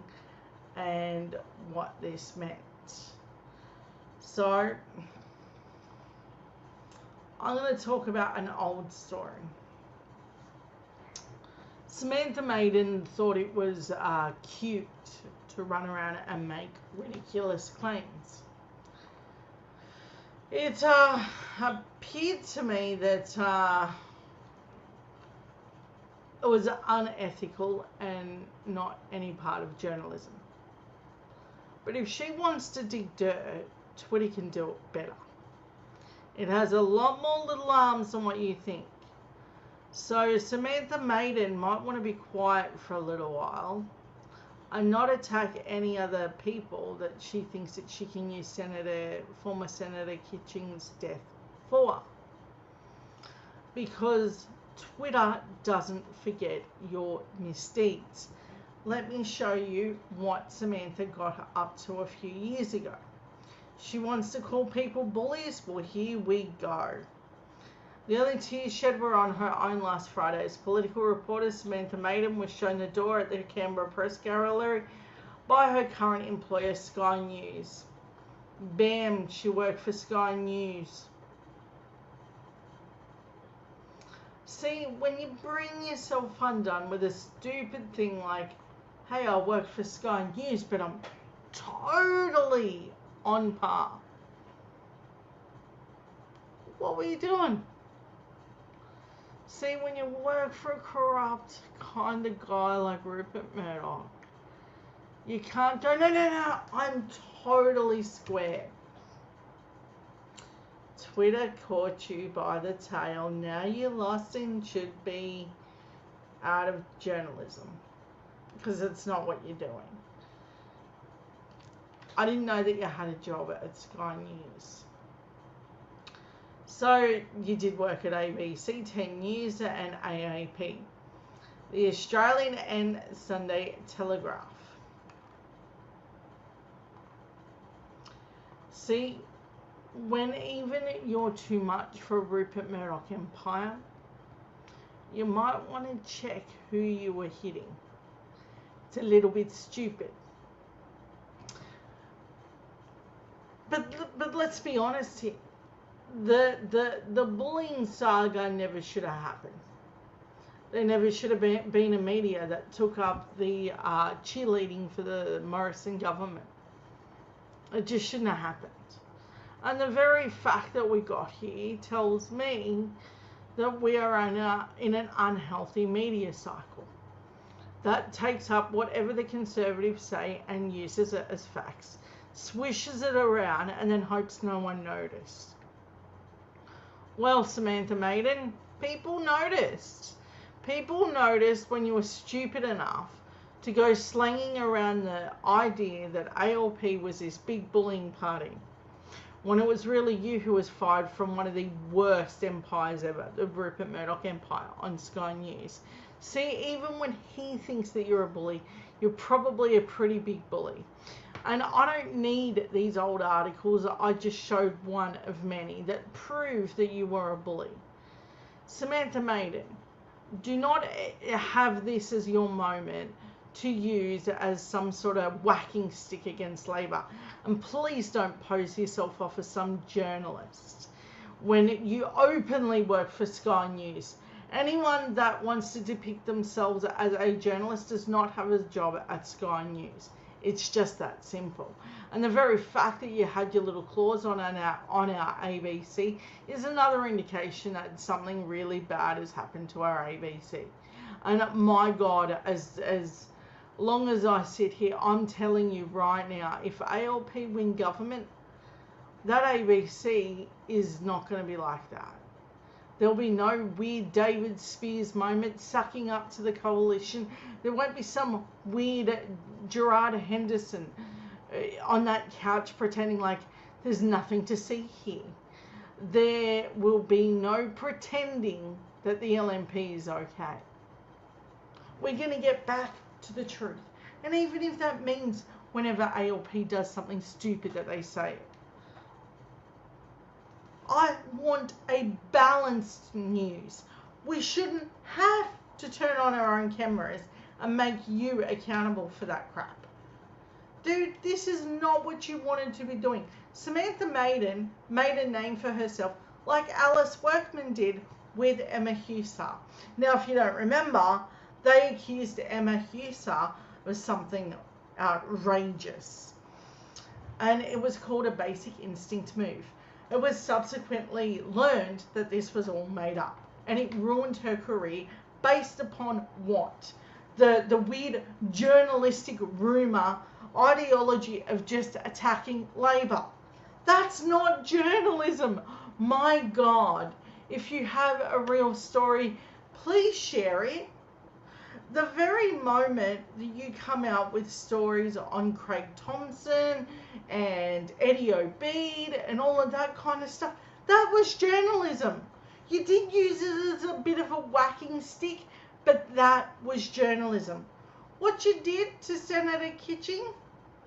and what this meant. So I'm going to talk about an old story. Samantha Maiden thought it was cute to run around and make ridiculous claims. It appeared to me that it was unethical and not any part of journalism. But if she wants to dig dirt, Twitter can do it better. It has a lot more little arms than what you think. So Samantha Maiden might want to be quiet for a little while and not attack any other people that she thinks that she can use former Senator Kitching's death for. Because Twitter doesn't forget your misdeeds. Let me show you what Samantha got up to a few years ago. She wants to call people bullies. Well, here we go. The only tears shed were on her own last Friday as political reporter Samantha Maiden was shown the door at the Canberra Press Gallery by her current employer, Sky News. Bam, she worked for Sky News. See, when you bring yourself undone with a stupid thing like, hey, I work for Sky News, but I'm totally on par. What were you doing? See, when you work for a corrupt kind of guy like Rupert Murdoch, you can't go, no, I'm totally square. Twitter caught you by the tail. Now you're lost and should be out of journalism because it's not what you're doing. I didn't know that you had a job at Sky News. So you did work at ABC 10 years and AAP, the Australian and Sunday Telegraph. See, when even you're too much for Rupert Murdoch empire, you might want to check who you were hitting. It's a little bit stupid. But let's be honest here. The bullying saga never should have happened. There never should have been a media that took up the cheerleading for the Morrison government. It just shouldn't have happened. And the very fact that we got here tells me that we are in an unhealthy media cycle that takes up whatever the Conservatives say and uses it as facts, swishes it around, and then hopes no one noticed. Well, Samantha Maiden, people noticed. People noticed when you were stupid enough to go slanging around the idea that ALP was this big bullying party, when it was really you who was fired from one of the worst empires ever, the Rupert Murdoch empire on Sky News. See, even when he thinks that you're a bully, you're probably a pretty big bully. And I don't need these old articles. I just showed one of many that prove that you were a bully. Samantha Maiden, do not have this as your moment to use as some sort of whacking stick against Labor. And please don't pose yourself off as some journalist when you openly work for Sky News. Anyone that wants to depict themselves as a journalist does not have a job at Sky News. It's just that simple. And the very fact that you had your little claws on our ABC is another indication that something really bad has happened to our ABC. And my God, as long as I sit here, I'm telling you right now, if ALP win government, that ABC is not going to be like that. There'll be no weird David Spears moment sucking up to the coalition. There won't be some weird Gerard Henderson on that couch pretending like there's nothing to see here. There will be no pretending that the LNP is okay. We're going to get back to the truth. And even if that means whenever ALP does something stupid that they say it. I want a balanced news. We shouldn't have to turn on our own cameras and make you accountable for that crap. Dude, this is not what you wanted to be doing. Samantha Maiden made a name for herself like Alice Workman did with Emma Husar. Now, if you don't remember, they accused Emma Husar of something outrageous. And it was called a basic instinct move. It was subsequently learned that this was all made up. And it ruined her career based upon what? The weird journalistic rumour ideology of just attacking Labor. That's not journalism. My God. If you have a real story, please share it. The very moment that you come out with stories on Craig Thompson and Eddie Obeid and all of that kind of stuff, that was journalism. You did use it as a bit of a whacking stick, but that was journalism. What you did to Senator Kitching,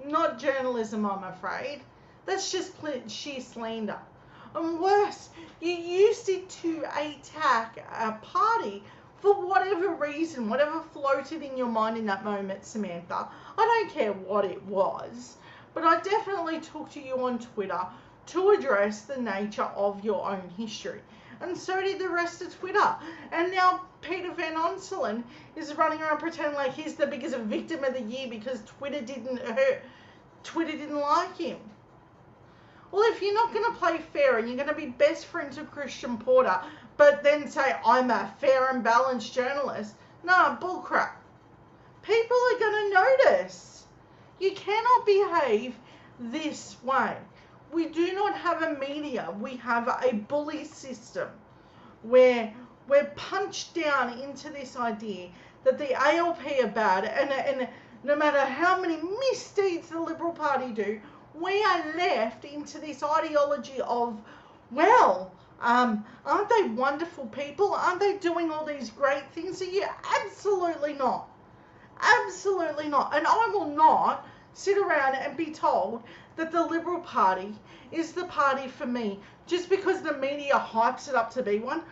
not journalism, I'm afraid. That's just sheer slander. And worse, you used it to attack a party for whatever reason, whatever floated in your mind in that moment, Samantha. I don't care what it was, but I definitely talked to you on Twitter to address the nature of your own history. And so did the rest of Twitter. And now Peter Van Onselen is running around pretending like he's the biggest victim of the year because Twitter didn't like him. Well, if you're not going to play fair and you're going to be best friends with Christian Porter, but then say, I'm a fair and balanced journalist, nah, bullcrap. People are going to notice. You cannot behave this way. We do not have a media. We have a bully system where we're punched down into this idea that the ALP are bad, and no matter how many misdeeds the Liberal Party do, we are left into this ideology of, well, aren't they wonderful people? Aren't they doing all these great things? So yeah, absolutely not. Absolutely not. And I will not sit around and be told that the Liberal Party is the party for me just because the media hypes it up to be one.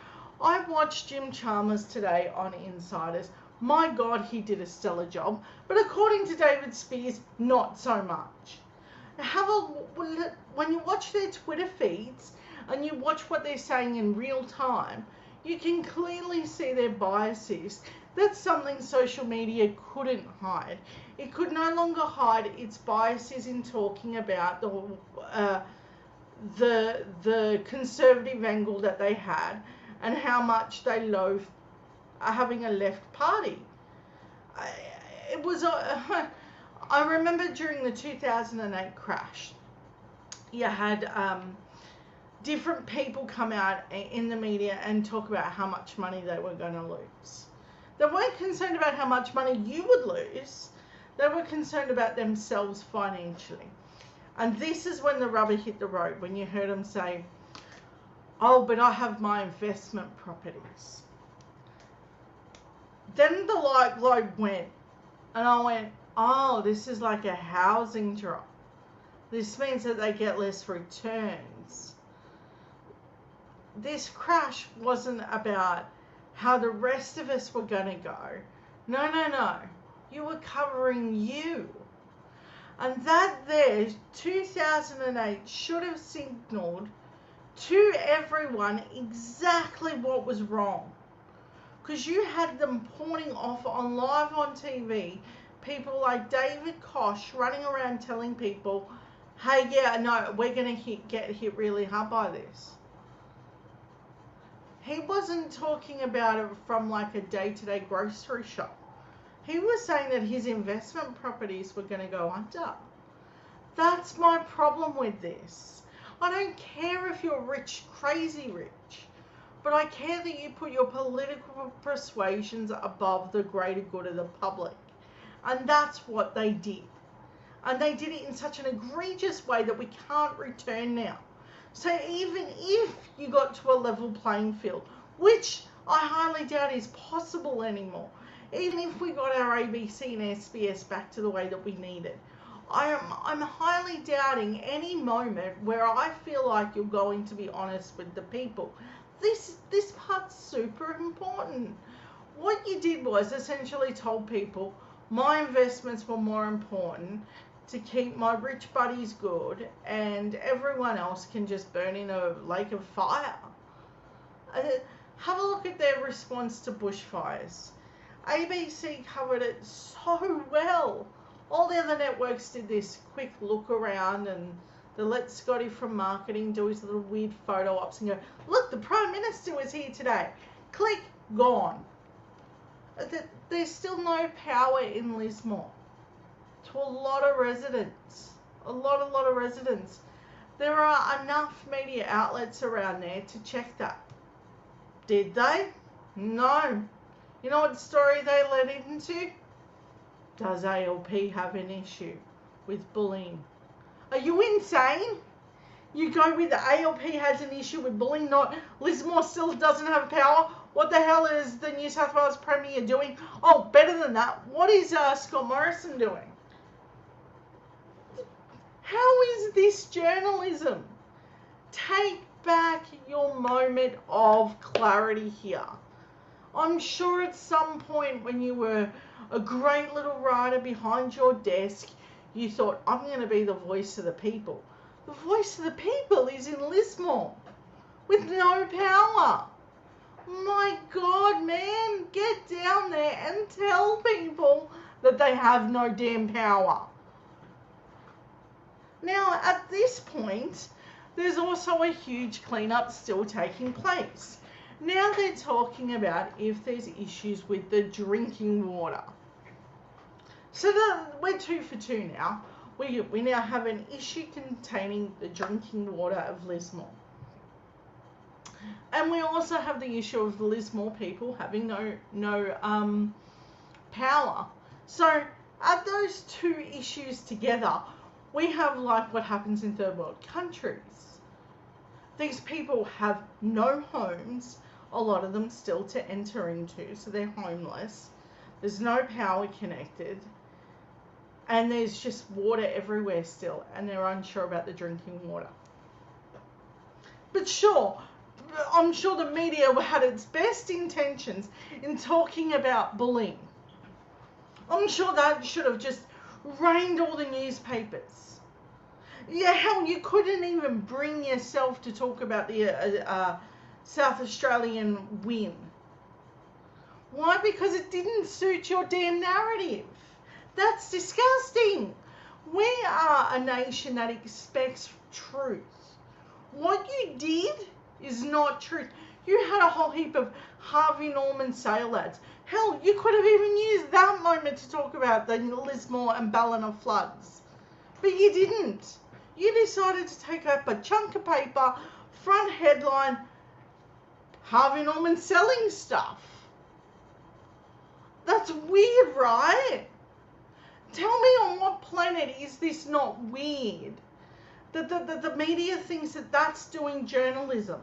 I watched Jim Chalmers today on Insiders. My God, he did a stellar job. But according to David Spears, not so much. When you watch their Twitter feeds and you watch what they're saying in real time, you can clearly see their biases. That's something social media couldn't hide. It could no longer hide its biases in talking about the conservative angle that they had and how much they loathed having a left party. I remember during the 2008 crash, you had different people come out in the media and talk about how much money they were going to lose. They weren't concerned about how much money you would lose. They were concerned about themselves financially. And this is when the rubber hit the road, when you heard them say, oh, but I have my investment properties. Then the light globe went, and I went, oh, this is like a housing drop. This means that they get less returns. This crash wasn't about how the rest of us were going to go. No. You were covering you. And that there, 2008, should have signaled to everyone exactly what was wrong. Because you had them pawning off live on TV, people like David Koch running around telling people, hey, yeah, no, we're going to get hit really hard by this. He wasn't talking about it from like a day-to-day grocery shop. He was saying that his investment properties were going to go under. That's my problem with this. I don't care if you're rich, crazy rich, but I care that you put your political persuasions above the greater good of the public. And that's what they did. And they did it in such an egregious way that we can't return now. So even if you got to a level playing field, which I highly doubt is possible anymore, even if we got our ABC and SBS back to the way that we need it, I'm highly doubting any moment where I feel like you're going to be honest with the people. This part's super important. What you did was essentially told people my investments were more important to keep my rich buddies good and everyone else can just burn in a lake of fire. Have a look at their response to bushfires. ABC covered it so well. All the other networks did this quick look around and they let Scotty from marketing do his little weird photo ops and go, look, the Prime Minister was here today. Click, gone. There's still no power in Lismore. To a lot of residents. A lot of residents. There are enough media outlets around there to check that. Did they? No. You know what story they led into? Does ALP have an issue with bullying? Are you insane? You go with the ALP has an issue with bullying, not Lismore still doesn't have power. What the hell is the New South Wales Premier doing? Oh, better than that, what is Scott Morrison doing? How is this journalism? Take back your moment of clarity here. I'm sure at some point when you were a great little writer behind your desk, you thought, I'm going to be the voice of the people. The voice of the people is in Lismore with no power. My God, man, get down there and tell people that they have no damn power. Now, at this point, there's also a huge cleanup still taking place. Now they're talking about if there's issues with the drinking water. So we're 2 for 2 now. We now have an issue containing the drinking water of Lismore. And we also have the issue of the Lismore people having no power. So add those 2 issues together, we have like what happens in third world countries. These people have no homes, a lot of them still to enter into, so they're homeless. There's no power connected. And there's just water everywhere still, and they're unsure about the drinking water. But sure, I'm sure the media had its best intentions in talking about bullying. I'm sure that should have just rained all the newspapers. Yeah, hell, you couldn't even bring yourself to talk about the South Australian win. Why? Because it didn't suit your damn narrative. That's disgusting. We are a nation that expects truth. What you did is not truth. You had a whole heap of Harvey Norman sale ads. Hell, you could have even used that moment to talk about the Lismore and Ballina floods. But you didn't. You decided to take up a chunk of paper, front headline, Harvey Norman selling stuff. That's weird, right? Tell me on what planet is this not weird? That the media thinks that that's doing journalism.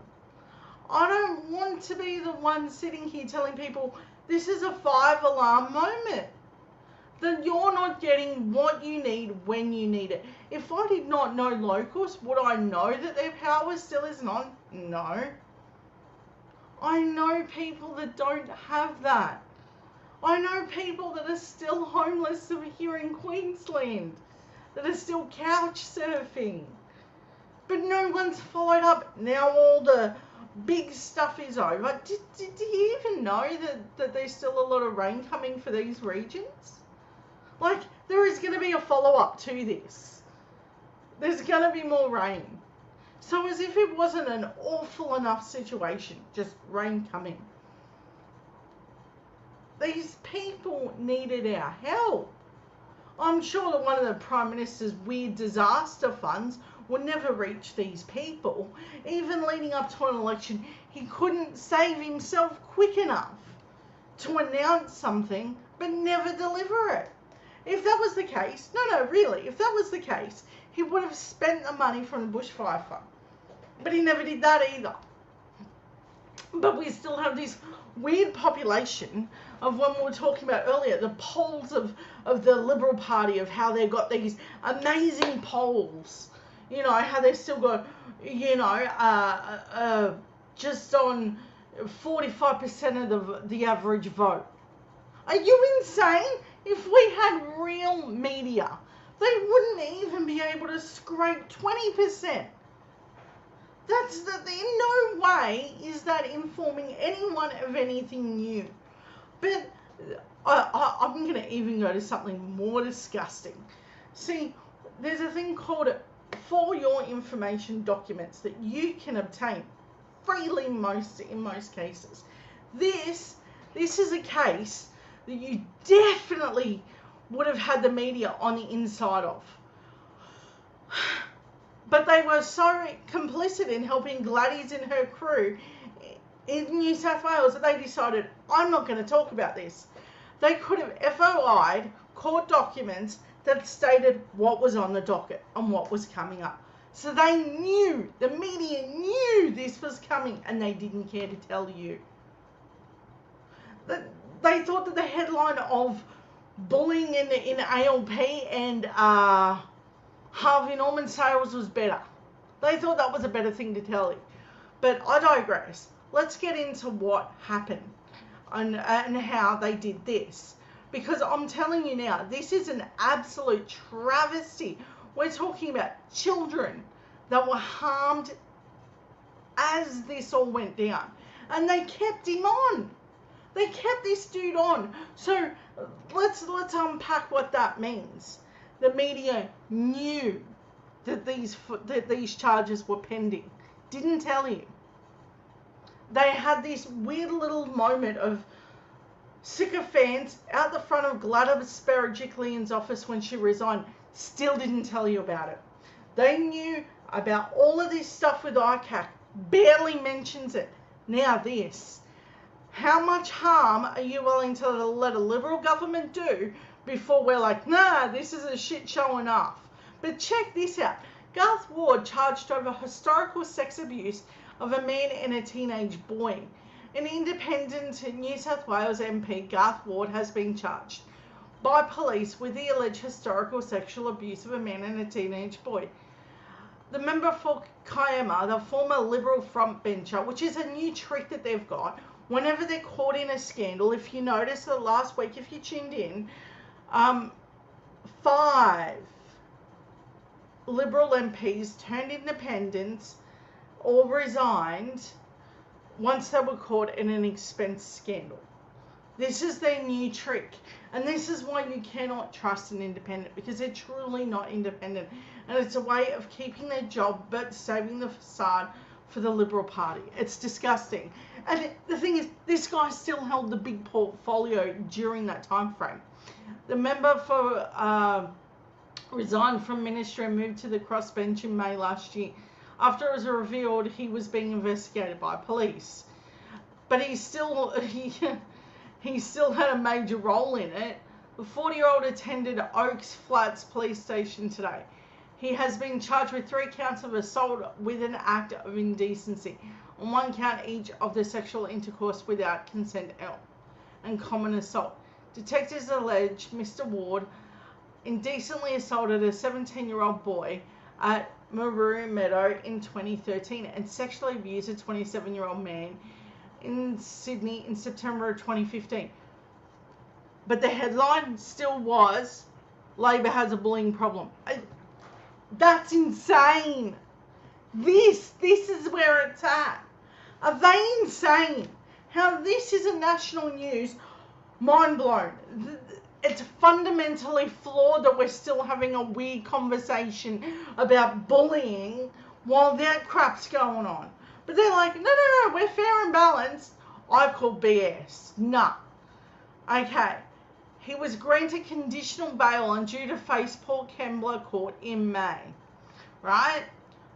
I don't want to be the one sitting here telling people this is a 5-alarm moment. That you're not getting what you need when you need it. If I did not know locals, would I know that their power still isn't on? No. I know people that don't have that. I know people that are still homeless over here in Queensland, that are still couch surfing. But no one's followed up. Now all the big stuff is over. Did you even know that there's still a lot of rain coming for these regions? Like, there is going to be a follow-up to this. There's going to be more rain. So as if it wasn't an awful enough situation, just rain coming. These people needed our help. I'm sure that one of the Prime Minister's weird disaster funds will never reach these people. Even leading up to an election, he couldn't save himself quick enough to announce something but never deliver it. If that was the case, no, really, if that was the case, he would have spent the money from the bushfire fund. But he never did that either. But we still have this weird population of when we were talking about earlier, the polls of the Liberal Party, of how they've got these amazing polls. You know, how they still got, you know, just on 45% of the average vote. Are you insane? If we had real media, they wouldn't even be able to scrape 20%. In no way is that informing anyone of anything new. But I'm going to even go to something more disgusting. See, there's a thing called For Your Information documents that you can obtain freely in most cases. This is a case that you definitely would have had the media on the inside of. But they were so complicit in helping Gladys and her crew in New South Wales that they decided, I'm not going to talk about this. They could have FOI'd court documents that stated what was on the docket and what was coming up. So they knew, the media knew this was coming, and they didn't care to tell you. They thought that the headline of bullying in ALP and Harvey Norman sales was better. They thought that was a better thing to tell you. But I digress. Let's get into what happened and how they did this. Because I'm telling you now, this is an absolute travesty. We're talking about children that were harmed as this all went down. And they kept him on. They kept this dude on. So let's unpack what that means. The media knew that these charges were pending. Didn't tell you. They had this weird little moment of sycophants out the front of Gladys Berejiklian's office when she resigned. Still didn't tell you about it. They knew about all of this stuff with ICAC. Barely mentions it. Now this. How much harm are you willing to let a Liberal government do before we're like, nah, this is a shit show enough? But check this out. Garth Ward charged over historical sex abuse of a man and a teenage boy. An independent New South Wales MP, Garth Ward, has been charged by police with the alleged historical sexual abuse of a man and a teenage boy. The member for Kiama, the former Liberal frontbencher, which is a new trick that they've got, whenever they're caught in a scandal, if you notice that last week, if you tuned in, 5 Liberal MPs turned independents or resigned once they were caught in an expense scandal. This is their new trick. And this is why you cannot trust an independent, because they're truly not independent. And it's a way of keeping their job but saving the facade for the Liberal Party. It's disgusting. And the thing is, this guy still held the big portfolio during that time frame. The member for resigned from ministry and moved to the crossbench in May last year. After it was revealed he was being investigated by police. But he still had a major role in it. The 40-year-old attended Oaks Flats police station today. He has been charged with 3 counts of assault with an act of indecency, on 1 count each of the sexual intercourse without consent and common assault. Detectives allege Mr. Ward indecently assaulted a 17-year-old boy at Maroon Meadow in 2013 and sexually abused a 27-year-old man in Sydney in September of 2015. But the headline still was, Labor has a bullying problem. That's insane. This is where it's at. Are they insane? How this is a national news, mind blown. It's fundamentally flawed that we're still having a weird conversation about bullying while that crap's going on. But they're like, no, we're fair and balanced. I call BS. Nah. Okay. He was granted conditional bail and due to face Paul Kembler court in May. Right?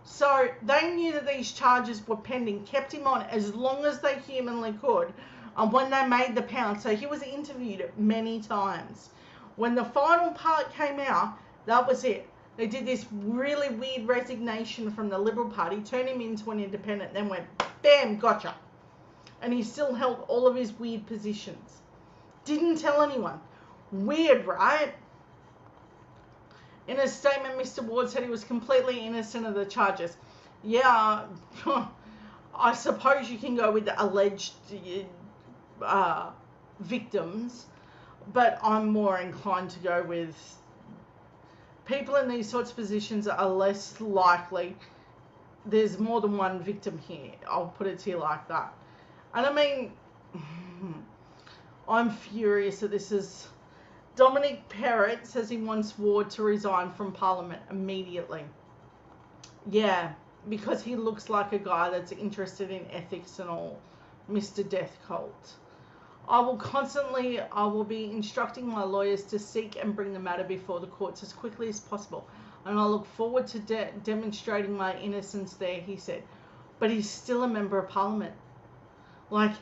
So they knew that these charges were pending, kept him on as long as they humanly could. And when they made the pound, so he was interviewed many times. When the final part came out, that was it. They did this really weird resignation from the Liberal Party, turned him into an independent, then went, bam, gotcha. And he still held all of his weird positions. Didn't tell anyone. Weird, right? In a statement, Mr. Ward said he was completely innocent of the charges. Yeah, I suppose you can go with the alleged victims, but I'm more inclined to go with people in these sorts of positions are less likely. There's more than one victim here. I'll put it to you like that. And I mean, I'm furious that this is... Dominic Perrott says he wants Ward to resign from Parliament immediately. Yeah, because he looks like a guy that's interested in ethics and all. Mr. Death Cult. I will be instructing my lawyers to seek and bring the matter before the courts as quickly as possible. And I look forward to demonstrating my innocence there, he said. But he's still a member of Parliament. Like,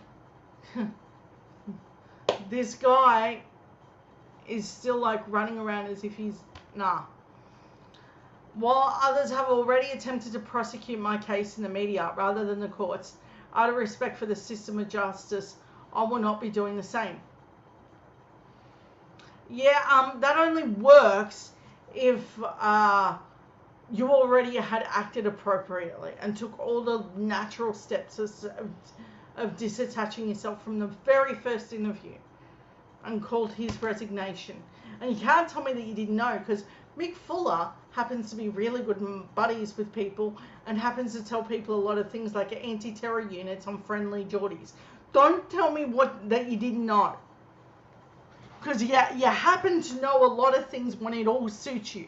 this guy... is still like running around as if he's, nah. While others have already attempted to prosecute my case in the media rather than the courts, out of respect for the system of justice, I will not be doing the same. Yeah, that only works if you already had acted appropriately and took all the natural steps of disattaching yourself from the very first interview and called his resignation. And you can't tell me that you didn't know, because Mick Fuller happens to be really good buddies with people and happens to tell people a lot of things like anti-terror units on friendly Geordies. Don't tell me that you didn't know. Because you happen to know a lot of things when it all suits you.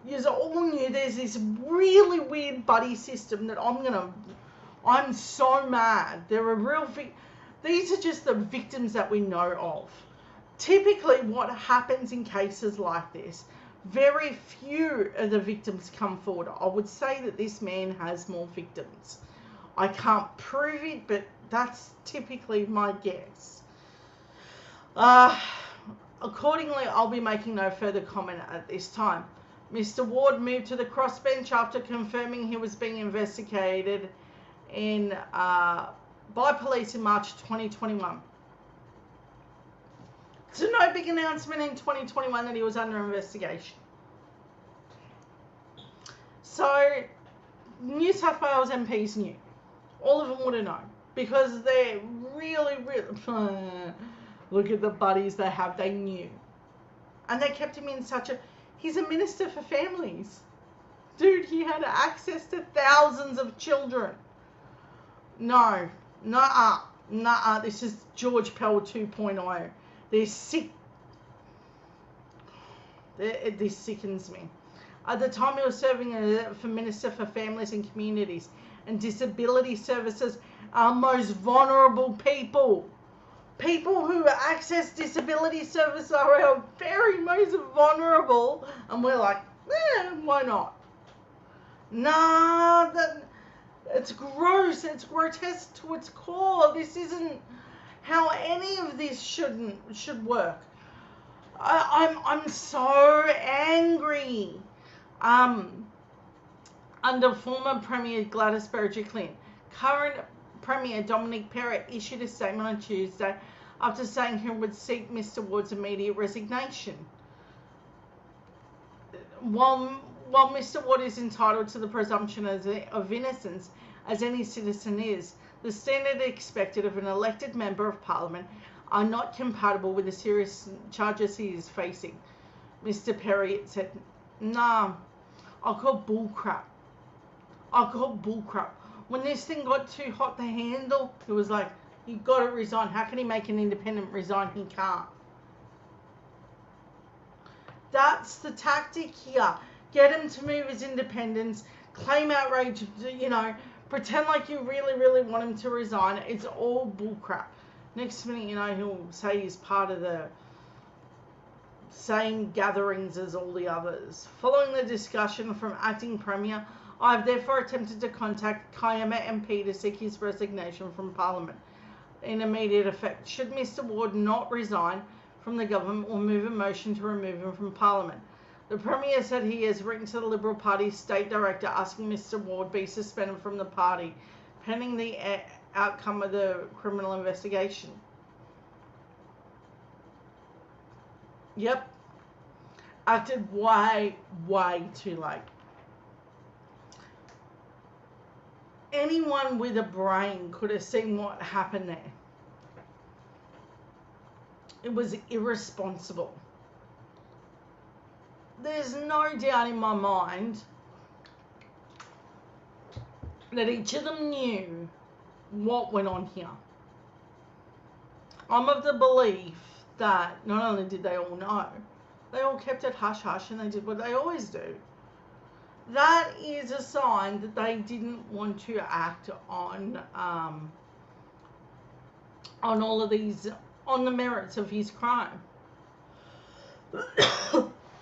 You all knew there's this really weird buddy system that I'm so mad. There are these are just the victims that we know of. Typically what happens in cases like this, very few of the victims come forward. I would say that this man has more victims. I can't prove it, but that's typically my guess. Accordingly, I'll be making no further comment at this time. Mr. Ward moved to the crossbench after confirming he was being investigated by police in March 2021. So no big announcement in 2021 that he was under investigation. So New South Wales MPs knew. All of them would have known, because they're really look at the buddies they have. They knew. And they kept him in he's a minister for families. Dude, he had access to thousands of children. No. Nuh-uh. This is George Pell 2.0. They're sick. This sickens me. At the time, he was serving for Minister for Families and Communities and Disability Services, our most vulnerable people. People who access disability service are our very most vulnerable, and we're like, why not? Nah, it's gross. It's grotesque to its core. This isn't how any of this should work. I'm so angry. Under former Premier Gladys Berejiklian, current Premier Dominic Perrott issued a statement on Tuesday after saying he would seek Mr. Ward's immediate resignation. While Mr. Ward is entitled to the presumption of innocence, as any citizen is, the standard expected of an elected member of Parliament are not compatible with the serious charges he is facing. Mr. Perrott said, nah, I'll call bullcrap. When this thing got too hot to handle, it was like, you got to resign. How can he make an independent resign? He can't. That's the tactic here. Get him to move his independence, claim outrage, pretend like you really, really want him to resign. It's all bullcrap. Next minute, he'll say he's part of the same gatherings as all the others. Following the discussion from Acting Premier, I have therefore attempted to contact Kiama MP to seek his resignation from Parliament in immediate effect. Should Mr. Ward not resign from the government, we'll move a motion to remove him from Parliament. The Premier said he has written to the Liberal Party's State Director asking Mr. Ward be suspended from the party, pending the outcome of the criminal investigation. Yep. Acted way too late. Anyone with a brain could have seen what happened there. It was irresponsible. There's no doubt in my mind that each of them knew what went on here. I'm of the belief that not only did they all know, they all kept it hush-hush and they did what they always do. That is a sign that they didn't want to act on all of these, on the merits of his crime.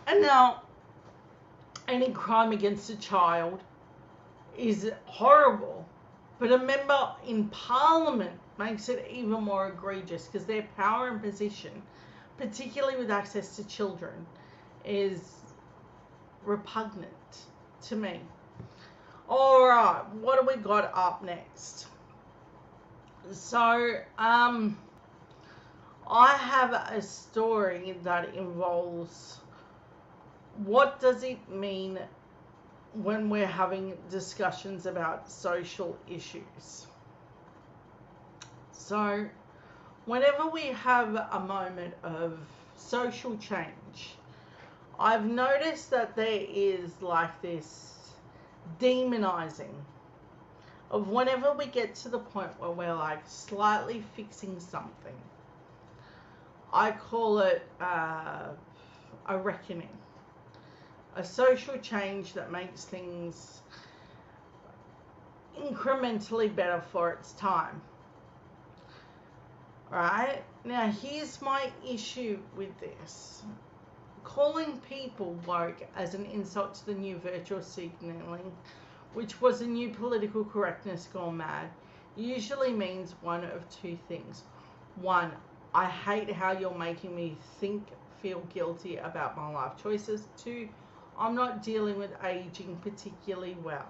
And now, any crime against a child is horrible, but a member in Parliament makes it even more egregious, because their power and position, particularly with access to children, is repugnant. to me. All right, what do we got up next? So, I have a story that involves what does it mean when we're having discussions about social issues. So, whenever we have a moment of social change, I've noticed that there is like this demonizing of whenever we get to the point where we're like slightly fixing something. I call it a reckoning, a social change that makes things incrementally better for its time. Right? Now, here's my issue with this. Calling people woke as an insult to the new virtual signaling, which was a new political correctness gone mad, usually means one of two things. One, I hate how you're making me feel guilty about my life choices. Two, I'm not dealing with aging particularly well.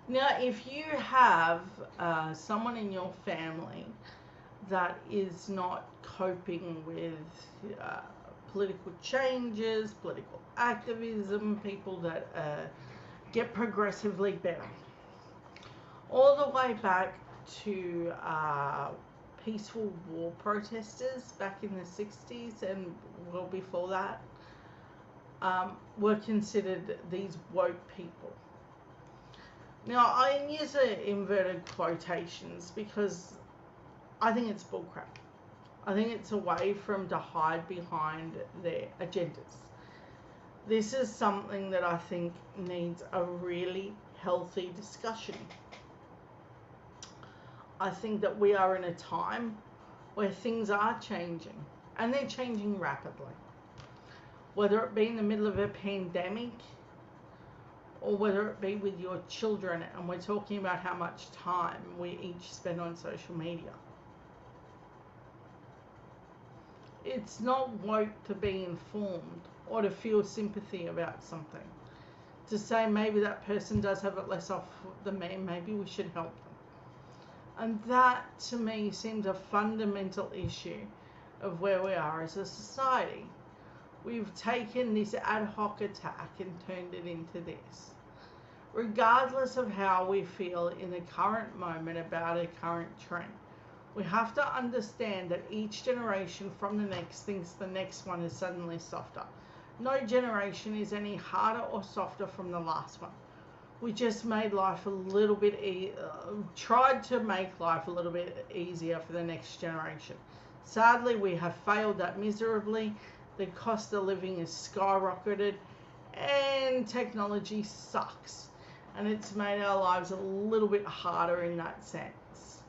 Now, if you have someone in your family that is not coping with political changes, political activism, people that get progressively better, all the way back to peaceful war protesters back in the 60s and well before that, were considered these woke people. Now, I use inverted quotations because I think it's bullcrap. I think it's a way for them to hide behind their agendas. This is something that I think needs a really healthy discussion. I think that we are in a time where things are changing, and they're changing rapidly. Whether it be in the middle of a pandemic, or whether it be with your children, and we're talking about how much time we each spend on social media. It's not woke to be informed or to feel sympathy about something. To say maybe that person does have it less off than me, maybe we should help them. And that, to me, seems a fundamental issue of where we are as a society. We've taken this ad hoc attack and turned it into this. Regardless of how we feel in the current moment about a current trend, we have to understand that each generation from the next thinks the next one is suddenly softer. No generation is any harder or softer from the last one. We just made life a little bit, tried to make life a little bit easier for the next generation. Sadly, we have failed that miserably. The cost of living is skyrocketed and technology sucks. And it's made our lives a little bit harder in that sense.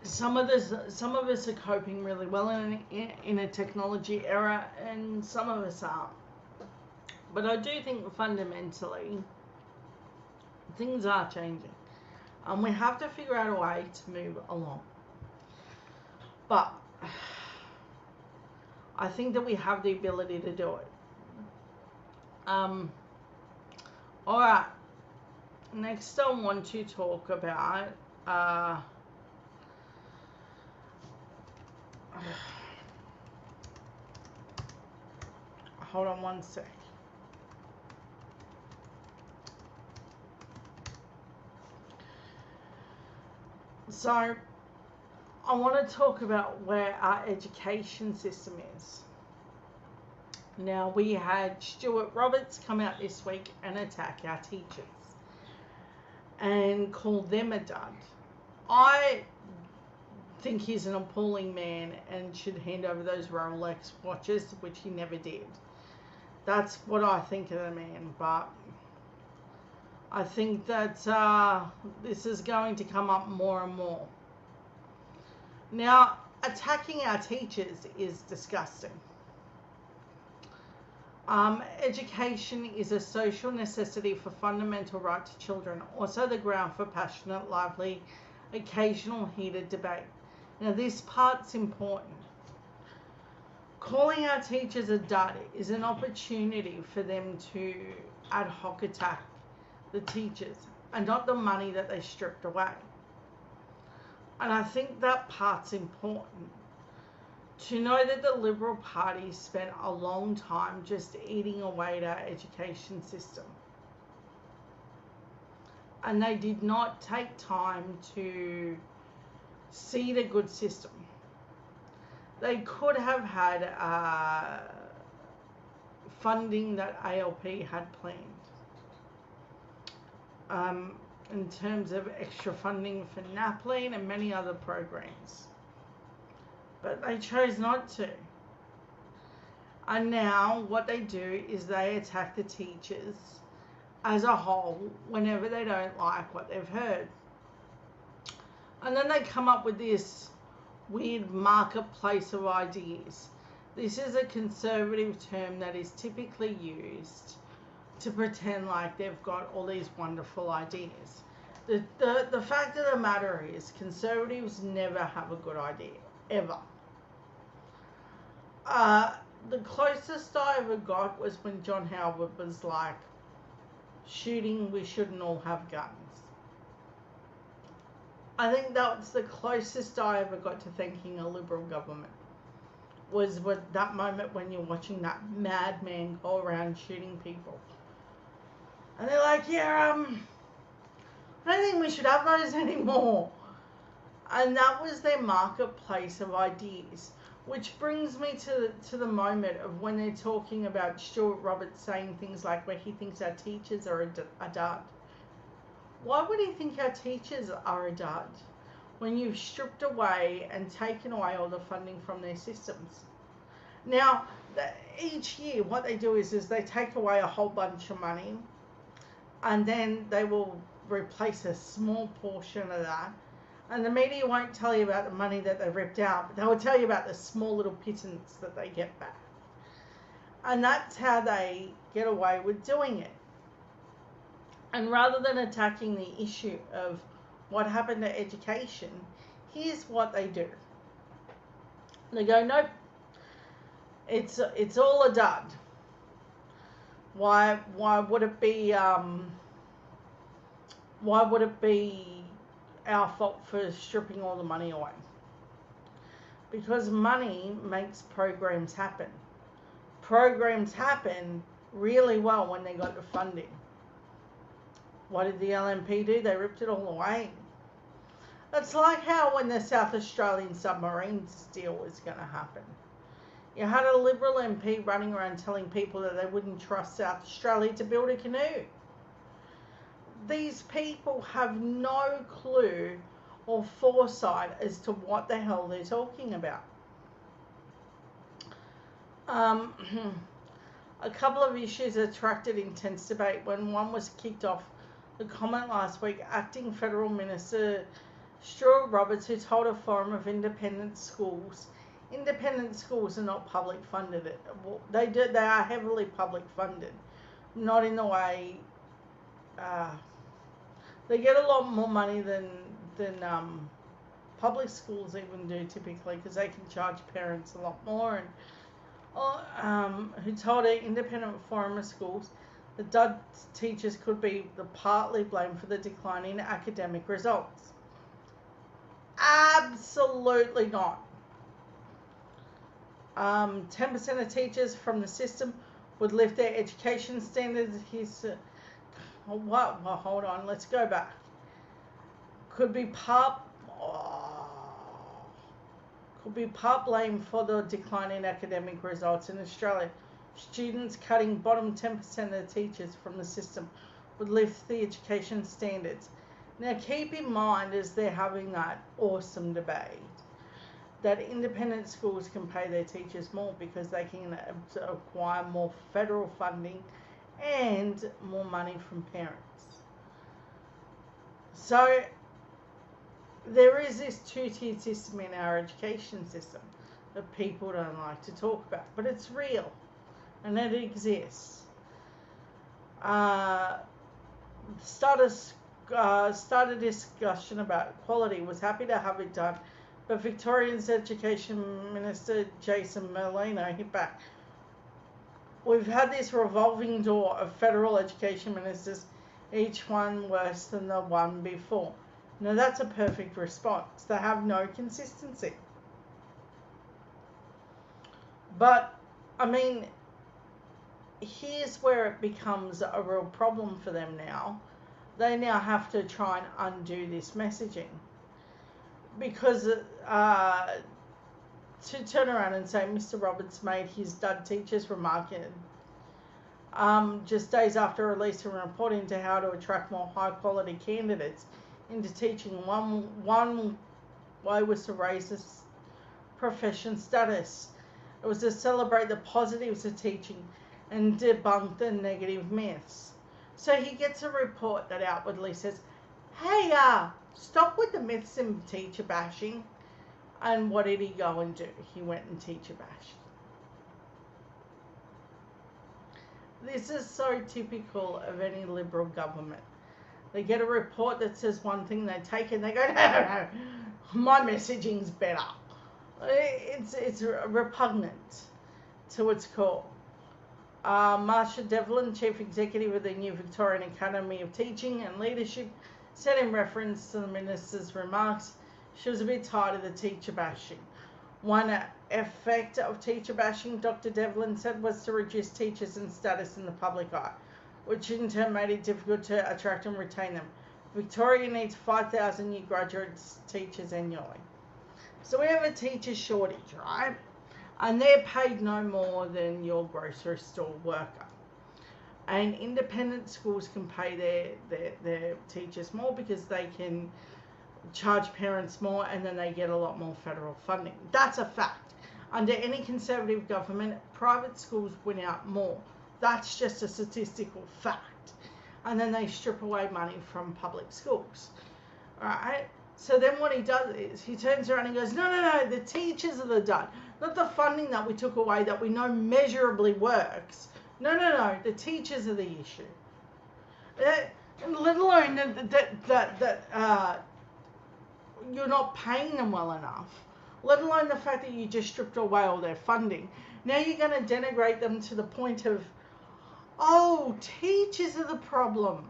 Some of us are coping really well in a technology era, and some of us aren't. But I do think fundamentally things are changing, and we have to figure out a way to move along. But I think that we have the ability to do it. All right. Next, I want to talk about hold on one sec. So, I want to talk about where our education system is. Now, we had Stuart Roberts come out this week and attack our teachers and call them a dud. I think he's an appalling man and should hand over those Rolex watches, which he never did. That's what I think of the man, but I think that this is going to come up more and more. Now, attacking our teachers is disgusting. Education is a social necessity for fundamental right to children, also the ground for passionate, lively, occasional heated debate. Now this part's important. Calling our teachers a dud is an opportunity for them to ad hoc attack the teachers and not the money that they stripped away. And I think that part's important. To know that the Liberal Party spent a long time just eating away at our education system. And they did not take time to see the good system. They could have had funding that ALP had planned. In terms of extra funding for NAPLEAN and many other programs. But they chose not to. And now what they do is they attack the teachers as a whole whenever they don't like what they've heard. And then they come up with this weird marketplace of ideas. This is a conservative term that is typically used to pretend like they've got all these wonderful ideas. The fact of the matter is, conservatives never have a good idea, ever. The closest I ever got was when John Howard was like, shooting, we shouldn't all have guns. I think that's the closest I ever got to thanking a Liberal government. Was with that moment when you're watching that madman go around shooting people. And they're like, yeah, I don't think we should have those anymore. And that was their marketplace of ideas. Which brings me to the moment of when they're talking about Stuart Roberts saying things like where he thinks our teachers are a dud. Why would he think our teachers are a dud when you've stripped away and taken away all the funding from their systems? Now, each year what they do is they take away a whole bunch of money and then they will replace a small portion of that. And the media won't tell you about the money that they ripped out, but they will tell you about the small little pittance that they get back. And that's how they get away with doing it. And rather than attacking the issue of what happened to education, here's what they do. They go, nope, it's all a dud. Why would it be our fault for stripping all the money away? Because money makes programs happen. Programs happen really well when they got the funding. What did the LNP do? They ripped it all away. It's like how when the South Australian submarines deal was going to happen. You had a Liberal MP running around telling people that they wouldn't trust South Australia to build a canoe. These people have no clue or foresight as to what the hell they're talking about. A couple of issues attracted intense debate. When one was kicked off the comment last week, Acting Federal Minister Stuart Roberts, who told a forum of independent schools are not public funded. They are heavily public funded, not in the way. They get a lot more money than public schools even do typically, because they can charge parents a lot more. And who told an independent forum of schools that dud teachers could be partly blamed for the decline in academic results. Absolutely not. 10% of teachers from the system would lift their education standards. What? Well, hold on. Let's go back. Could be part blamed for the decline in academic results in Australia. Students cutting bottom 10% of the teachers from the system would lift the education standards. Now, keep in mind, as they're having that awesome debate, that independent schools can pay their teachers more because they can acquire more federal funding and more money from parents. So there is this two-tier system in our education system that people don't like to talk about, but it's real and it exists. Start a discussion about equality. Was happy to have it done, But Victoria's Education Minister Jason Merlino hit back. We've had this revolving door of federal education ministers, each one worse than the one before. Now that's a perfect response. They have no consistency. But, I mean, here's where it becomes a real problem for them now. They now have to try and undo this messaging. Because to turn around and say Mr. Roberts made his dud teachers remark just days after releasing a report into how to attract more high quality candidates into teaching, one way was to raise this profession status. It was to celebrate the positives of teaching and debunk the negative myths. So he gets a report that outwardly says, hey, stop with the myths and teacher bashing. And what did he go and do? He went and teacher bashed. This is so typical of any Liberal government. They get a report that says one thing, they take it and they go, no, my messaging's better. It's repugnant to its core. Marsha Devlin, Chief Executive of the new Victorian Academy of Teaching and Leadership, said in reference to the Minister's remarks, she was a bit tired of the teacher bashing. One effect of teacher bashing, Dr. Devlin said, was to reduce teachers in status in the public eye, which in turn made it difficult to attract and retain them. Victoria needs 5,000 new graduate teachers annually. So we have a teacher shortage, right? And they're paid no more than your grocery store worker. And independent schools can pay their teachers more because they can charge parents more and then they get a lot more federal funding. That's a fact. Under any Conservative government, private schools win out more. That's just a statistical fact. And then they strip away money from public schools. Alright? So then what he does is he turns around and goes, no, the teachers are the dud. Not the funding that we took away that we know measurably works. No, the teachers are the issue. Let alone that you're not paying them well enough. Let alone the fact that you just stripped away all their funding. Now you're going to denigrate them to the point of, oh, teachers are the problem.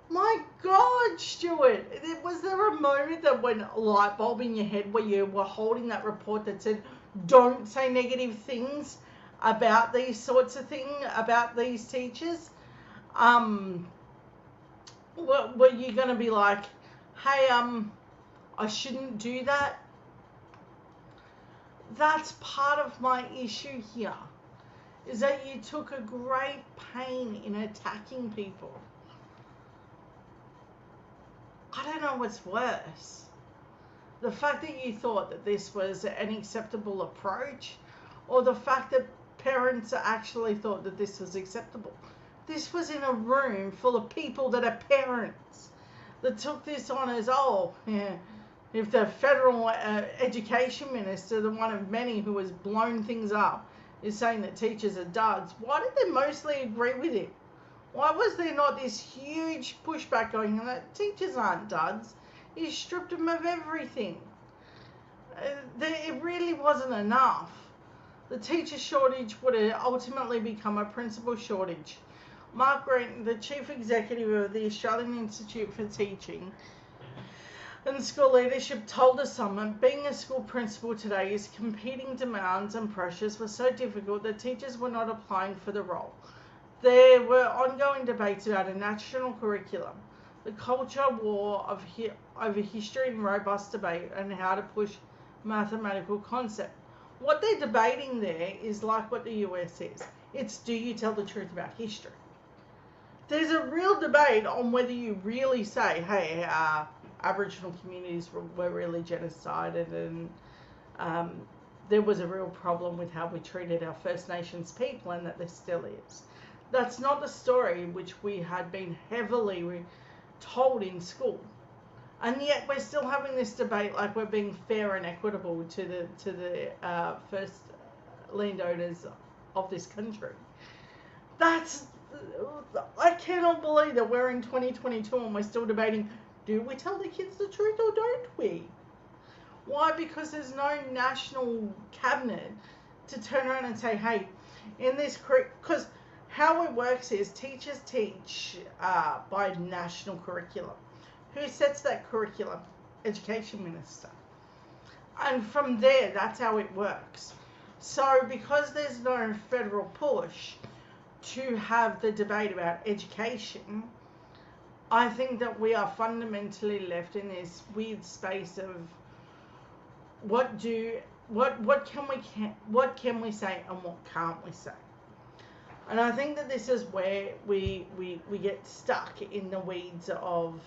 My God, Stuart, was there a moment that went a light bulb in your head where you were holding that report that said, don't say negative things about these sorts of things, about these teachers? Were you going to be like, hey, I shouldn't do that? That's part of my issue here, is that you took a great pain in attacking people. I don't know what's worse. The fact that you thought that this was an acceptable approach, or the fact that parents actually thought that this was acceptable. This was in a room full of people that are parents that took this on as, oh, yeah, if the federal education minister, the one of many who has blown things up, is saying that teachers are duds, why did they mostly agree with him? Why was there not this huge pushback going on that teachers aren't duds? He stripped them of everything. It really wasn't enough. The teacher shortage would have ultimately become a principal shortage. Mark Green, the Chief Executive of the Australian Institute for Teaching and School Leadership, told the Summit, being a school principal today is competing demands and pressures were so difficult that teachers were not applying for the role. There were ongoing debates about a national curriculum, the culture war over history and robust debate on how to push mathematical concept. What they're debating there is like what the US is. It's, do you tell the truth about history? There's a real debate on whether you really say, hey, Aboriginal communities were really genocided and there was a real problem with how we treated our First Nations people, and that there still is. That's not the story which we had been heavily told in school. And yet we're still having this debate like we're being fair and equitable to the first landowners of this country. I cannot believe that we're in 2022 and we're still debating, do we tell the kids the truth or don't we? Why? Because there's no national cabinet to turn around and say, hey, in this, because how it works is teachers teach by national curriculum. Who sets that curriculum? Education minister. And from there, that's how it works. So because there's no federal push to have the debate about education, I think that we are fundamentally left in this weird space of what can we say and what can't we say. And I think that this is where we get stuck in the weeds of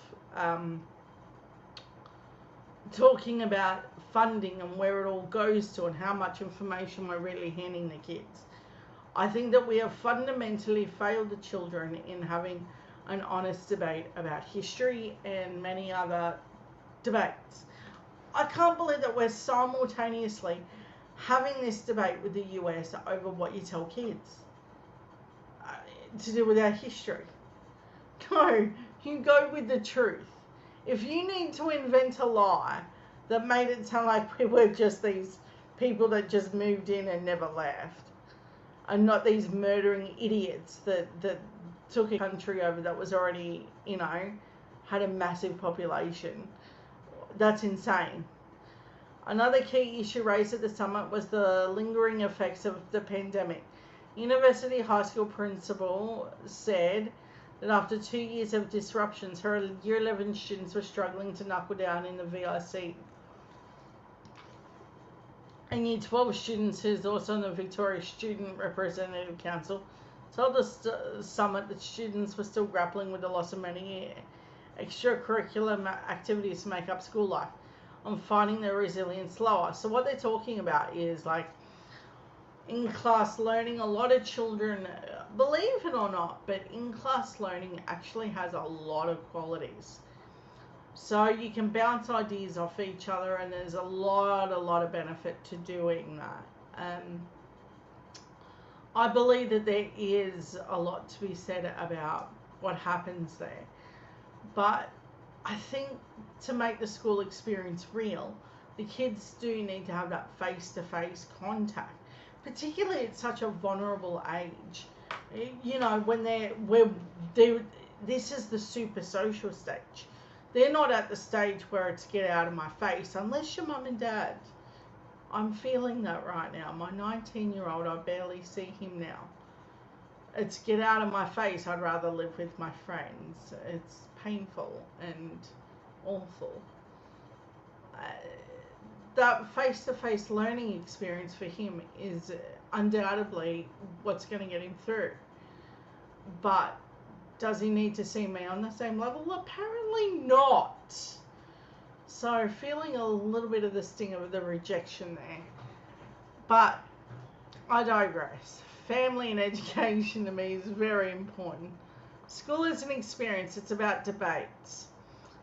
talking about funding and where it all goes to and how much information we're really handing the kids. I think that we have fundamentally failed the children in having an honest debate about history and many other debates. I can't believe that we're simultaneously having this debate with the US over what you tell kids to do with our history. No, you go with the truth. If you need to invent a lie that made it sound like we were just these people that just moved in and never left, and not these murdering idiots that took a country over that was already, had a massive population, that's insane. Another key issue raised at the summit was the lingering effects of the pandemic. University High School principal said that after 2 years of disruptions, her Year 11 students were struggling to knuckle down in the VIC. And Year 12 students, who's also on the Victoria Student Representative Council, told the summit that students were still grappling with the loss of many extracurricular activities to make up school life and finding their resilience lower. So what they're talking about is like in-class learning. A lot of children, believe it or not, but in-class learning actually has a lot of qualities. So you can bounce ideas off each other, and there's a lot of benefit to doing that. I believe that there is a lot to be said about what happens there. But I think to make the school experience real, the kids do need to have that face-to-face contact, particularly at such a vulnerable age. When this is the super social stage. They're not at the stage where it's get out of my face, unless you're mum and dad. I'm feeling that right now. My 19-year-old, I barely see him now. It's get out of my face. I'd rather live with my friends. It's painful and awful. That face-to-face learning experience for him is undoubtedly what's going to get him through. But does he need to see me on the same level? Apparently not. So feeling a little bit of the sting of the rejection there. But I digress. Family and education to me is very important. School is an experience. It's about debates.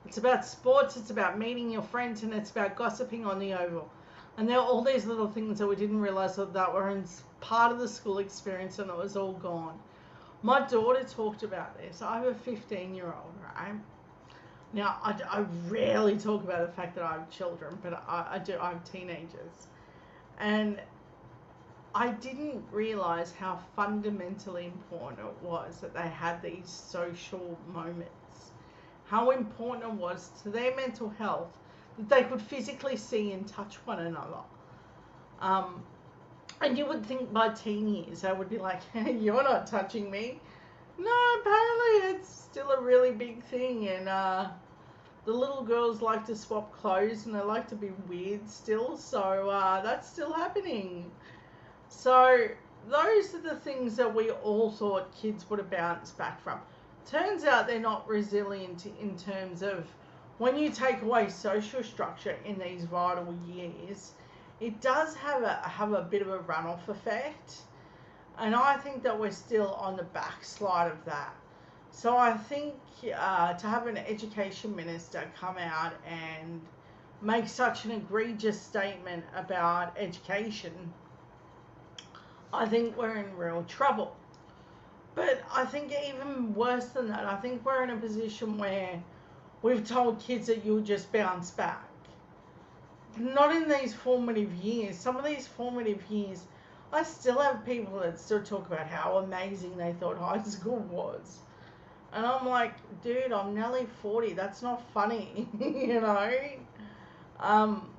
It's about sports. It's about meeting your friends, and it's about gossiping on the oval. And there are all these little things that we didn't realize that were in part of the school experience, and it was all gone. My daughter talked about this. I have a 15-year-old, right? Now, I rarely talk about the fact that I have children, but I do. I have teenagers. And I didn't realize how fundamentally important it was that they had these social moments. How important it was to their mental health that they could physically see and touch one another. And you would think by teen years they would be like, hey, you're not touching me. No, apparently it's still a really big thing. And the little girls like to swap clothes and they like to be weird still. So that's still happening. So those are the things that we all thought kids would have bounced back from. Turns out they're not resilient in terms of when you take away social structure in these vital years, it does have a bit of a runoff effect. And I think that we're still on the backslide of that. So I think to have an education minister come out and make such an egregious statement about education, I think we're in real trouble. But I think even worse than that, I think we're in a position where we've told kids that you'll just bounce back. not in these formative years. Some of these formative years, I still have people that still talk about how amazing they thought high school was. And I'm like, dude, I'm nearly 40. That's not funny, you know? Um,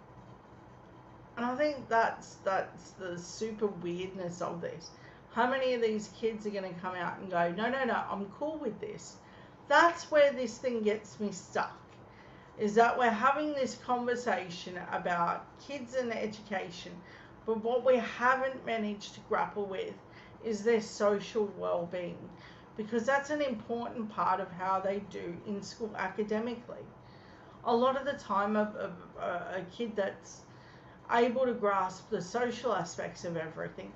and I think that's the super weirdness of this. How many of these kids are going to come out and go, no, no, no, I'm cool with this? That's where this thing gets me stuck. Is that we're having this conversation about kids and education, but what we haven't managed to grapple with is their social well-being, because that's an important part of how they do in school academically. A lot of the time, a kid that's able to grasp the social aspects of everything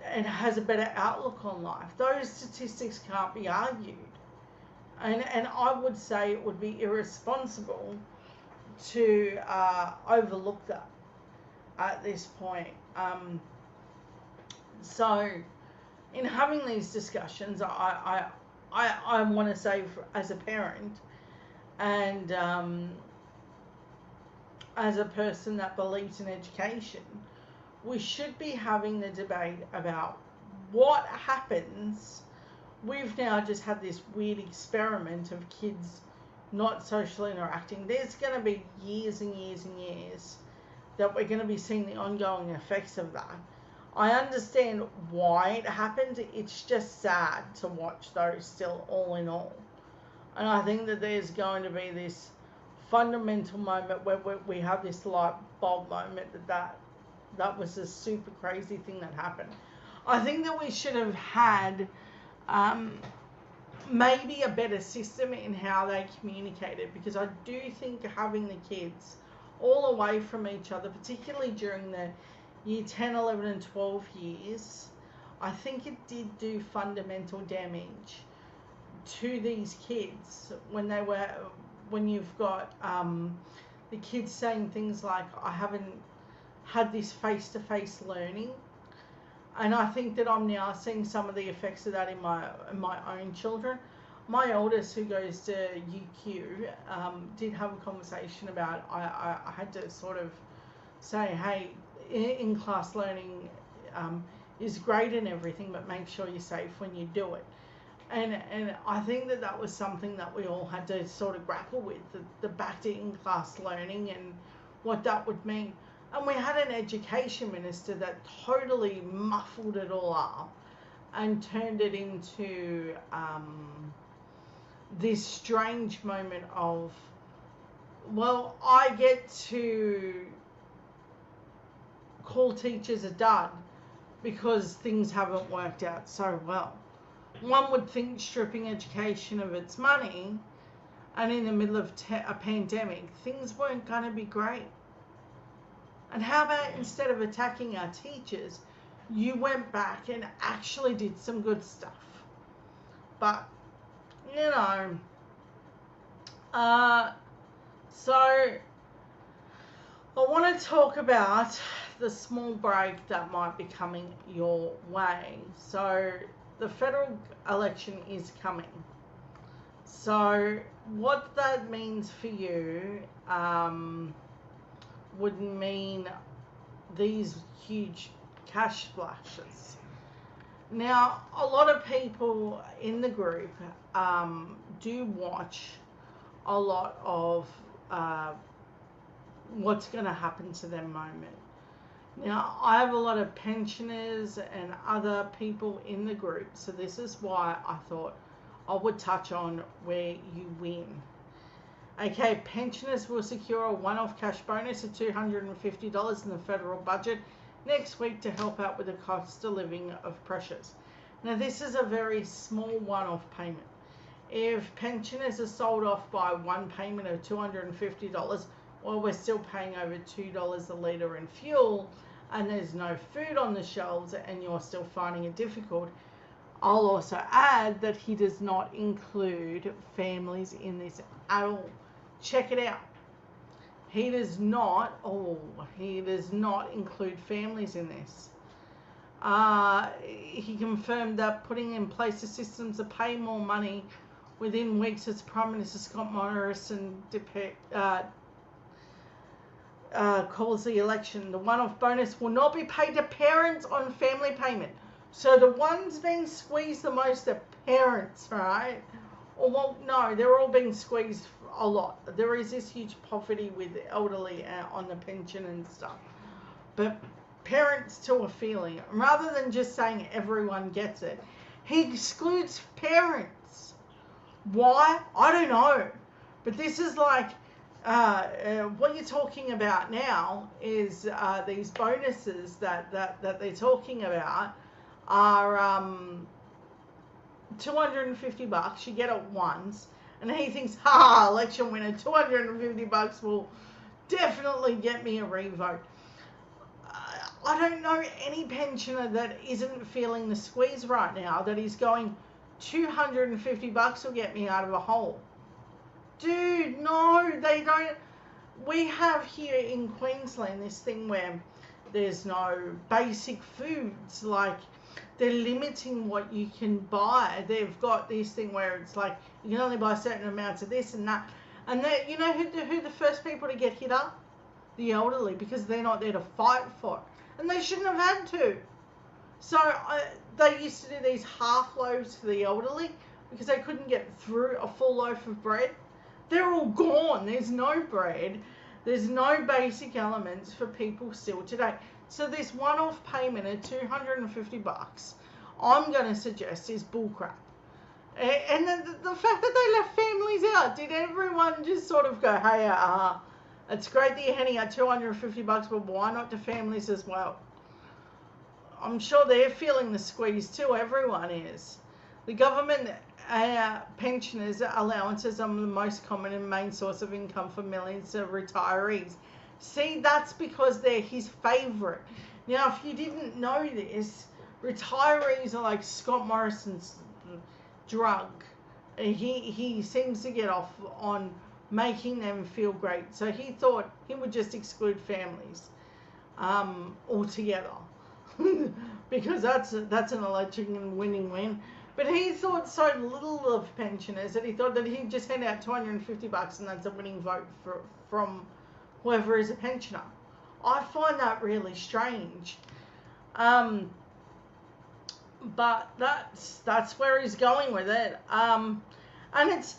and has a better outlook on life, those statistics can't be argued. And I would say it would be irresponsible to overlook that at this point. So in having these discussions, I want to say, as a parent and as a person that believes in education, we should be having the debate about what happens. We've now just had this weird experiment of kids not socially interacting. There's going to be years and years and years that we're going to be seeing the ongoing effects of that. I understand why it happened. It's just sad to watch, though, still, all in all. And I think that there's going to be this fundamental moment where we have this light bulb moment that was a super crazy thing that happened. I think that we should have had maybe a better system in how they communicated, because I do think having the kids all away from each other, particularly during the year 10, 11 and 12 years, I think it did do fundamental damage to these kids when you've got the kids saying things like, I haven't had this face-to-face learning. And I think that I'm now seeing some of the effects of that in my own children. My oldest, who goes to UQ, did have a conversation about, I had to sort of say, hey, in-class learning is great and everything, but make sure you're safe when you do it. And I think that was something that we all had to sort of grapple with, the back to in-class learning and what that would mean. And we had an education minister that totally muffled it all up and turned it into this strange moment of, well, I get to call teachers a dud because things haven't worked out so well. One would think stripping education of its money, and in the middle of a pandemic, things weren't going to be great. And how about, instead of attacking our teachers, you went back and actually did some good stuff? But, you know, so I want to talk about the small break that might be coming your way. So the federal election is coming. So what that means for you would mean these huge cash splashes. Now, a lot of people in the group do watch a lot of what's going to happen to them moment. Now, I have a lot of pensioners and other people in the group, so this is why I thought I would touch on where you win. Okay, pensioners will secure a one-off cash bonus of $250 in the federal budget next week to help out with the cost of living of pressures. Now, this is a very small one-off payment. If pensioners are sold off by one payment of $250, well, we're still paying over $2 a litre in fuel, and there's no food on the shelves, and you're still finding it difficult. I'll also add that he does not include families in this at all. Check it out. He does not include families in this. He confirmed that putting in place the systems to pay more money within weeks, as Prime Minister Scott Morrison calls the election. The one-off bonus will not be paid to parents on family payment. So the ones being squeezed the most are parents, right? Or, well, no, they're all being squeezed a lot. There is this huge poverty with the elderly on the pension and stuff. But parents too are feeling it. Rather than just saying everyone gets it, he excludes parents. Why? I don't know. But this is like, what you're talking about now is these bonuses that they're talking about are $250. You get it once. And he thinks, election winner, $250 will definitely get me a revote. I don't know any pensioner that isn't feeling the squeeze right now, that is going, $250 will get me out of a hole. Dude, no, they don't. We have here in Queensland this thing where there's no basic foods, like they're limiting what you can buy. They've got this thing where it's like you can only buy certain amounts of this and that. And you know who the first people to get hit up? The elderly, because they're not there to fight for it. And they shouldn't have had to. So they used to do these half loaves for the elderly because they couldn't get through a full loaf of bread. They're all gone. There's no bread. There's no basic elements for people still today. So this one-off payment of $250, I'm going to suggest is bullcrap. And the fact that they left families out, did everyone just sort of go, hey, it's great that you're handing out $250, but why not to families as well? I'm sure they're feeling the squeeze too. Everyone is. The government pensioners' allowances are the most common and main source of income for millions of retirees. See, that's because they're his favourite. Now, if you didn't know this, retirees are like Scott Morrison's drug. He seems to get off on making them feel great. So he thought he would just exclude families altogether. Because that's an election and winning win. But he thought so little of pensioners that he thought that he'd just hand out $250 and that's a winning vote from whoever is a pensioner. I find that really strange. But that's where he's going with it. And it's,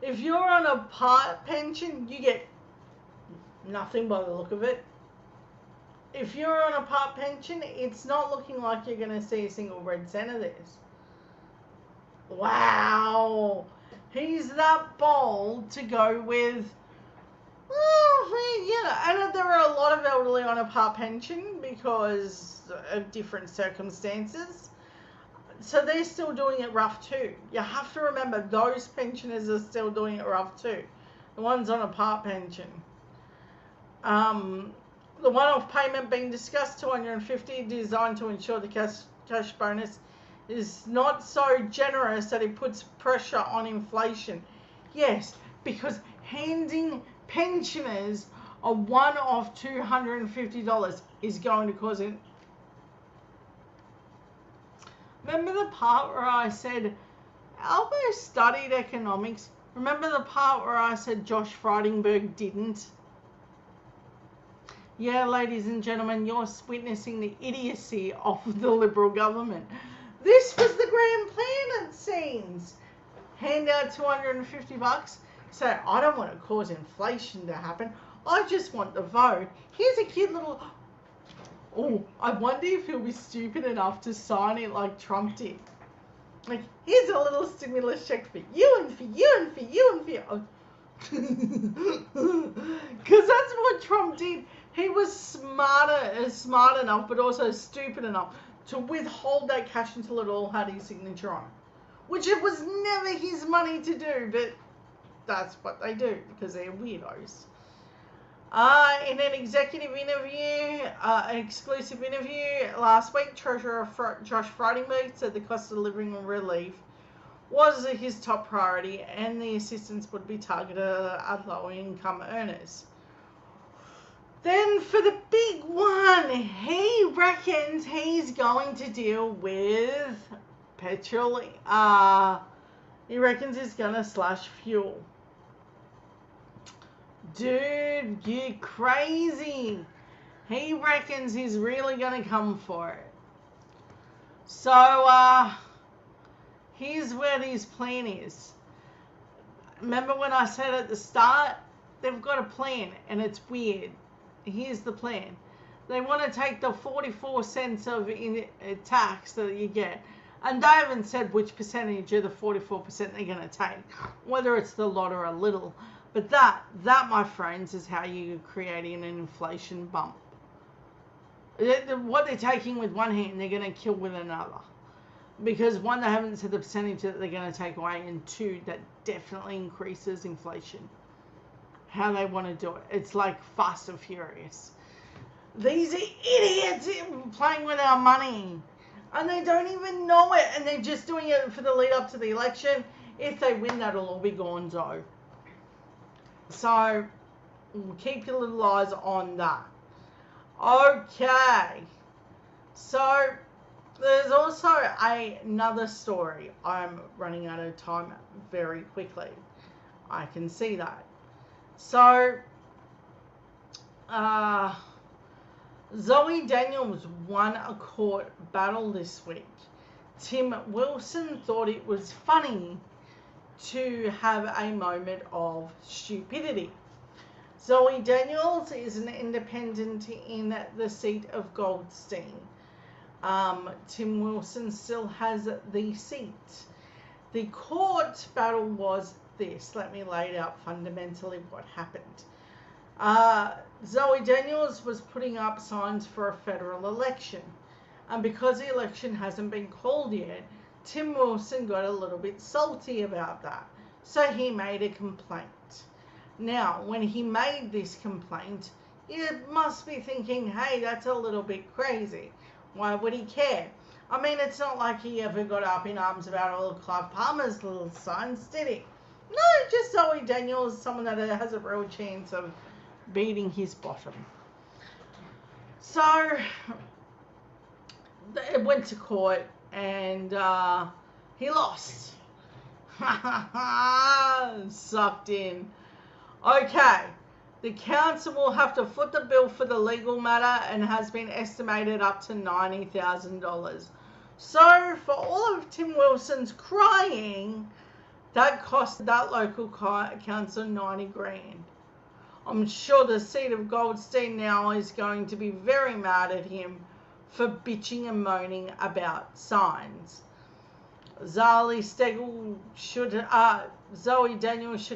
if you're on a part pension, you get nothing by the look of it. If you're on a part pension, it's not looking like you're going to see a single red cent of this. Wow. He's that bold to go with, and there are a lot of elderly on a part pension because of different circumstances. So they're still doing it rough too. You have to remember those pensioners are still doing it rough too. The ones on a part pension. The one-off payment being discussed, $250, designed to ensure the cash bonus is not so generous that it puts pressure on inflation. Yes, because handing pensioners a one-off $250 is going to cause it. Remember the part where I said Albo studied economics? Remember the part where I said Josh Frydenberg didn't? Yeah, ladies and gentlemen, you're witnessing the idiocy of the Liberal government. This was the grand plan, it seems. Hand out $250. Say, I don't want to cause inflation to happen. I just want the vote. Here's a cute little... Oh, I wonder if he'll be stupid enough to sign it like Trump did. Like, here's a little stimulus check for you and for you and for you and for you. Because that's what Trump did. He was smart enough, but also stupid enough to withhold that cash until it all had his signature on it. Which it was never his money to do, but that's what they do because they're weirdos. In an executive interview, an exclusive interview last week, Treasurer Josh Frydenberg said the cost of living relief was his top priority and the assistance would be targeted at low-income earners. Then for the big one, he reckons he's going to deal with petrol. He reckons he's going to slash fuel. Dude, you crazy. He reckons he's really going to come for it. So, here's where his plan is. Remember when I said at the start, they've got a plan, and it's weird. Here's the plan. They want to take the 44 cents of tax that you get, and they haven't said which percentage of the 44% they're going to take, whether it's the lot or a little. But that, my friends, is how you're creating an inflation bump. What they're taking with one hand, they're going to kill with another. Because one, they haven't said the percentage that they're going to take away, and two, that definitely increases inflation. How they want to do it. It's like Fast and Furious. These idiots playing with our money. And they don't even know it. And they're just doing it for the lead up to the election. If they win, that'll all be gonzo. So, keep your little eyes on that. Okay. So, there's also another story. I'm running out of time very quickly. I can see that. So, Zoe Daniels won a court battle this week. Tim Wilson thought it was funny to have a moment of stupidity. Zoe Daniels is an independent in the seat of Goldstein. Tim Wilson still has the seat. The court battle was this. Let me lay it out fundamentally what happened. Zoe Daniels was putting up signs for a federal election. And because the election hasn't been called yet, Tim Wilson got a little bit salty about that. So he made a complaint. Now, when he made this complaint, you must be thinking, hey, that's a little bit crazy. Why would he care? I mean, it's not like he ever got up in arms about all of Clive Palmer's little signs, did he? No, just Zoe Daniels, someone that has a real chance of beating his bottom. So, it went to court, and he lost. Sucked in. Okay. The council will have to foot the bill for the legal matter and has been estimated up to $90,000. So, for all of Tim Wilson's crying, that cost that local council 90 grand. I'm sure the seat of Goldstein now is going to be very mad at him for bitching and moaning about signs. Zoe Daniels should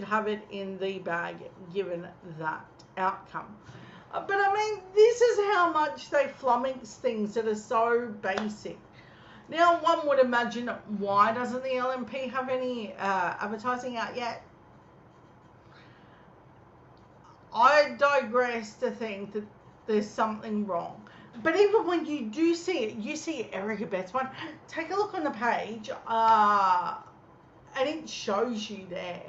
have it in the bag given that outcome. But I mean, this is how much they flummox things that are so basic. Now, one would imagine, why doesn't the LNP have any advertising out yet? I digress to think that there's something wrong. But even when you do see it, you see Eric Abet's one. Take a look on the page, and it shows you there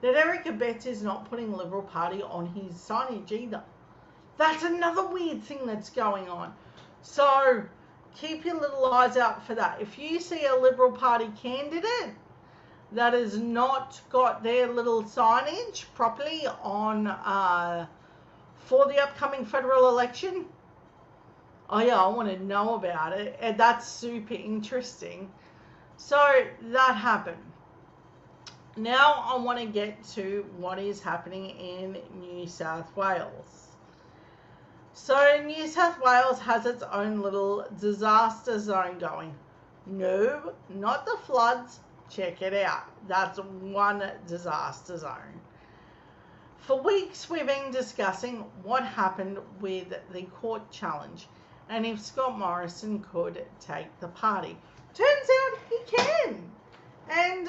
that Eric Abet is not putting Liberal Party on his signage either. That's another weird thing that's going on. So keep your little eyes out for that. If you see a Liberal Party candidate that has not got their little signage properly on for the upcoming federal election, oh yeah, I want to know about it. And that's super interesting. So that happened. Now I want to get to what is happening in New South Wales. So New South Wales has its own little disaster zone going. No, not the floods. Check it out. That's one disaster zone. For weeks we've been discussing what happened with the court challenge and if Scott Morrison could take the party. Turns out he can. And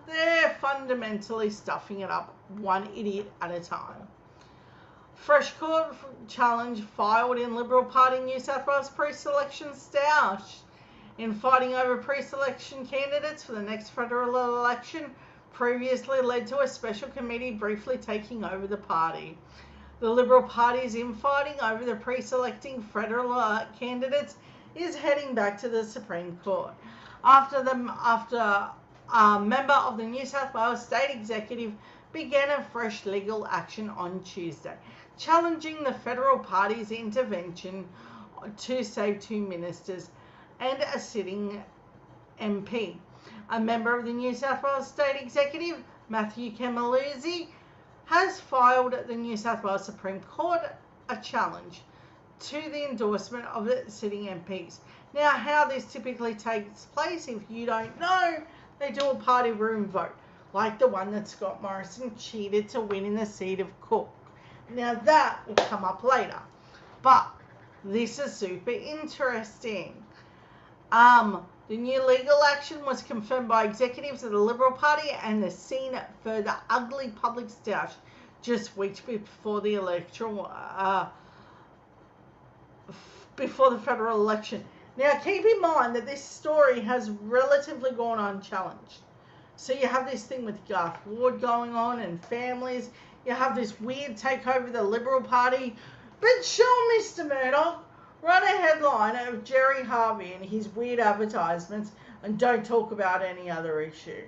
they're fundamentally stuffing it up one idiot at a time. Fresh court challenge filed in Liberal Party New South Wales pre-selection stoush. In fighting over pre-selection candidates for the next federal election, previously led to a special committee briefly taking over the party. The Liberal Party's infighting over the pre-selecting federal candidates is heading back to the Supreme Court. After a member of the New South Wales State Executive began a fresh legal action on Tuesday, challenging the federal party's intervention to save 2 ministers and a sitting MP. A member of the New South Wales State Executive, Matthew Camaluzzi, has filed at the New South Wales Supreme Court a challenge to the endorsement of the sitting MPs. Now, how this typically takes place, if you don't know, they do a party room vote, like the one that Scott Morrison cheated to win in the seat of Cook. Now, that will come up later, but this is super interesting. The new legal action was confirmed by executives of the Liberal Party and has seen further ugly public stoush just weeks before the before the federal election. Now, keep in mind that this story has relatively gone unchallenged. So you have this thing with Garth Ward going on and families. You have this weird takeover of the Liberal Party. But sure, Mr. Murdoch, run a headline of Jerry Harvey and his weird advertisements and don't talk about any other issue.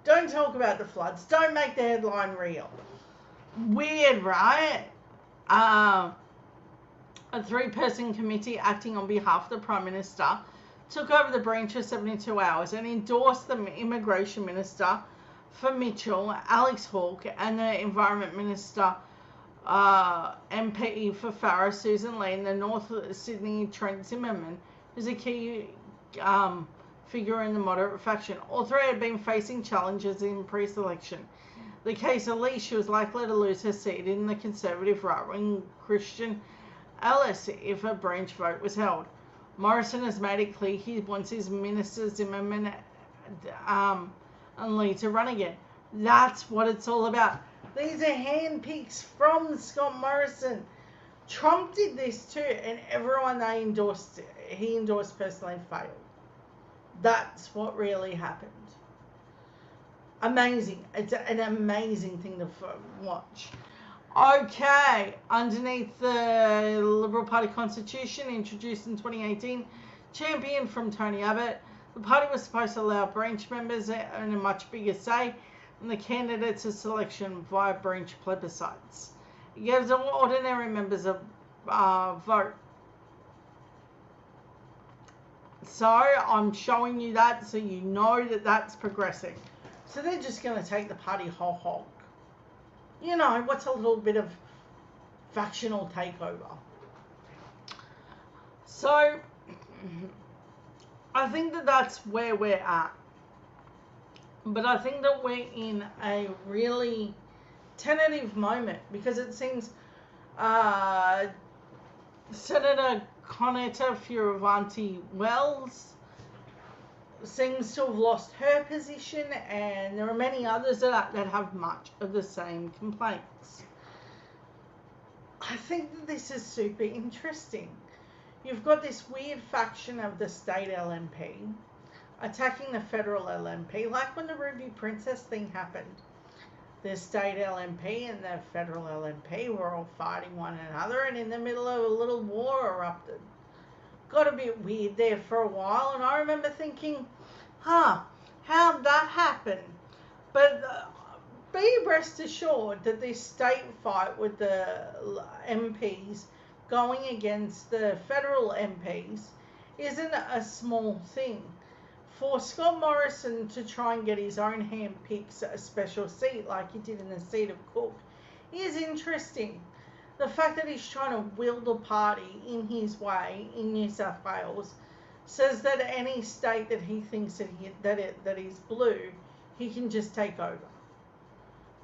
Don't talk about the floods. Don't make the headline real. Weird, right? A 3-person committee acting on behalf of the Prime Minister took over the branch for 72 hours and endorsed the Immigration Minister for Mitchell, Alex Hawke, and the Environment Minister MP for Farrer, Susan Lee, and the North Sydney Trent Zimmerman, who's a key figure in the moderate faction. All three had been facing challenges in pre-selection. The case of Lee, she was likely to lose her seat in the Conservative right-wing Christian Ellis if a branch vote was held. Morrison has made it clear he wants his minister Zimmerman and Lee to run again. That's what it's all about. These are handpicks from Scott Morrison. Trump did this too, and everyone he endorsed personally failed. That's what really happened. Amazing. It's an amazing thing to watch. Okay, underneath the Liberal Party Constitution introduced in 2018, championed from Tony Abbott, the party was supposed to allow branch members a much bigger say in the candidates' selection via branch plebiscites. It gives ordinary members a vote. So I'm showing you that so you know that that's progressing. So they're just going to take the party whole hog. You know, what's a little bit of factional takeover? So I think that that's where we're at. But I think that we're in a really tentative moment because it seems Senator Conetta Fierravanti-Wells seems to have lost her position, and there are many others that have much of the same complaints. I think that this is super interesting. You've got this weird faction of the state LNP attacking the federal LNP, like when the Ruby Princess thing happened. The state LNP and the federal LNP were all fighting one another, and in the middle of a little war erupted. Got a bit weird there for a while, and I remember thinking, how'd that happen? But be rest assured that this state fight with the MPs going against the federal MPs isn't a small thing. For Scott Morrison to try and get his own hand picks a special seat like he did in the seat of Cook is interesting. The fact that he's trying to wield a party in his way in New South Wales says that any state that he thinks that is blue, he can just take over.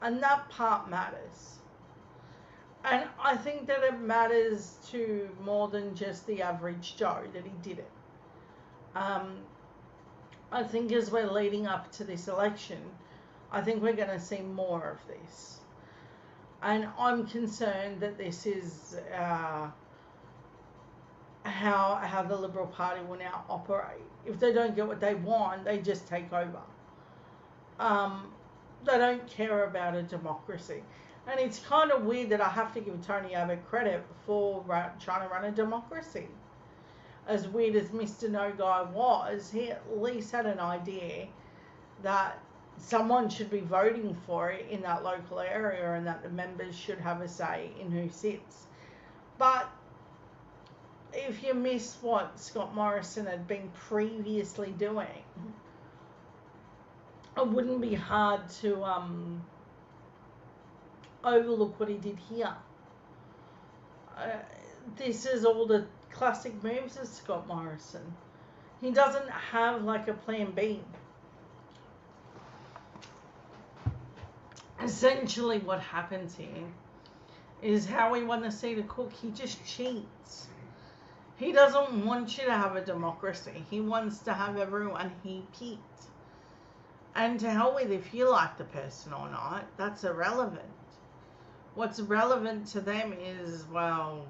And that part matters. And I think that it matters to more than just the average Joe that he did it. I think as we're leading up to this election, I think we're going to see more of this. And I'm concerned that this is how the Liberal Party will now operate. If they don't get what they want, they just take over. They don't care about a democracy. And it's kind of weird that I have to give Tony Abbott credit for trying to run a democracy. As weird as Mr. No Guy was, he at least had an idea that someone should be voting for it in that local area, and that the members should have a say in who sits. But if you miss what Scott Morrison had been previously doing, it wouldn't be hard to overlook what he did here. This is all the classic moves of Scott Morrison. He doesn't have like a plan B. Essentially what happens here is how we want to see the cook. He just cheats. He doesn't want you to have a democracy. He wants to have everyone he picked. And to hell with if you like the person or not, that's irrelevant. What's relevant to them is, well,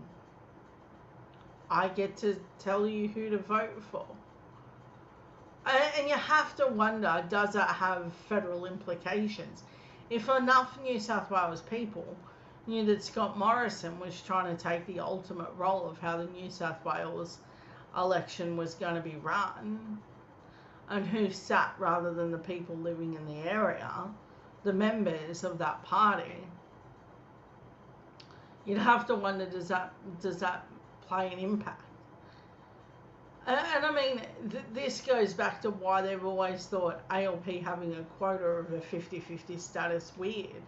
I get to tell you who to vote for. And you have to wonder, does that have federal implications? If enough New South Wales people knew that Scott Morrison was trying to take the ultimate role of how the New South Wales election was going to be run, and who sat rather than the people living in the area, the members of that party, you'd have to wonder, does that play an impact? And I mean, this goes back to why they've always thought ALP having a quota of a 50-50 status weird.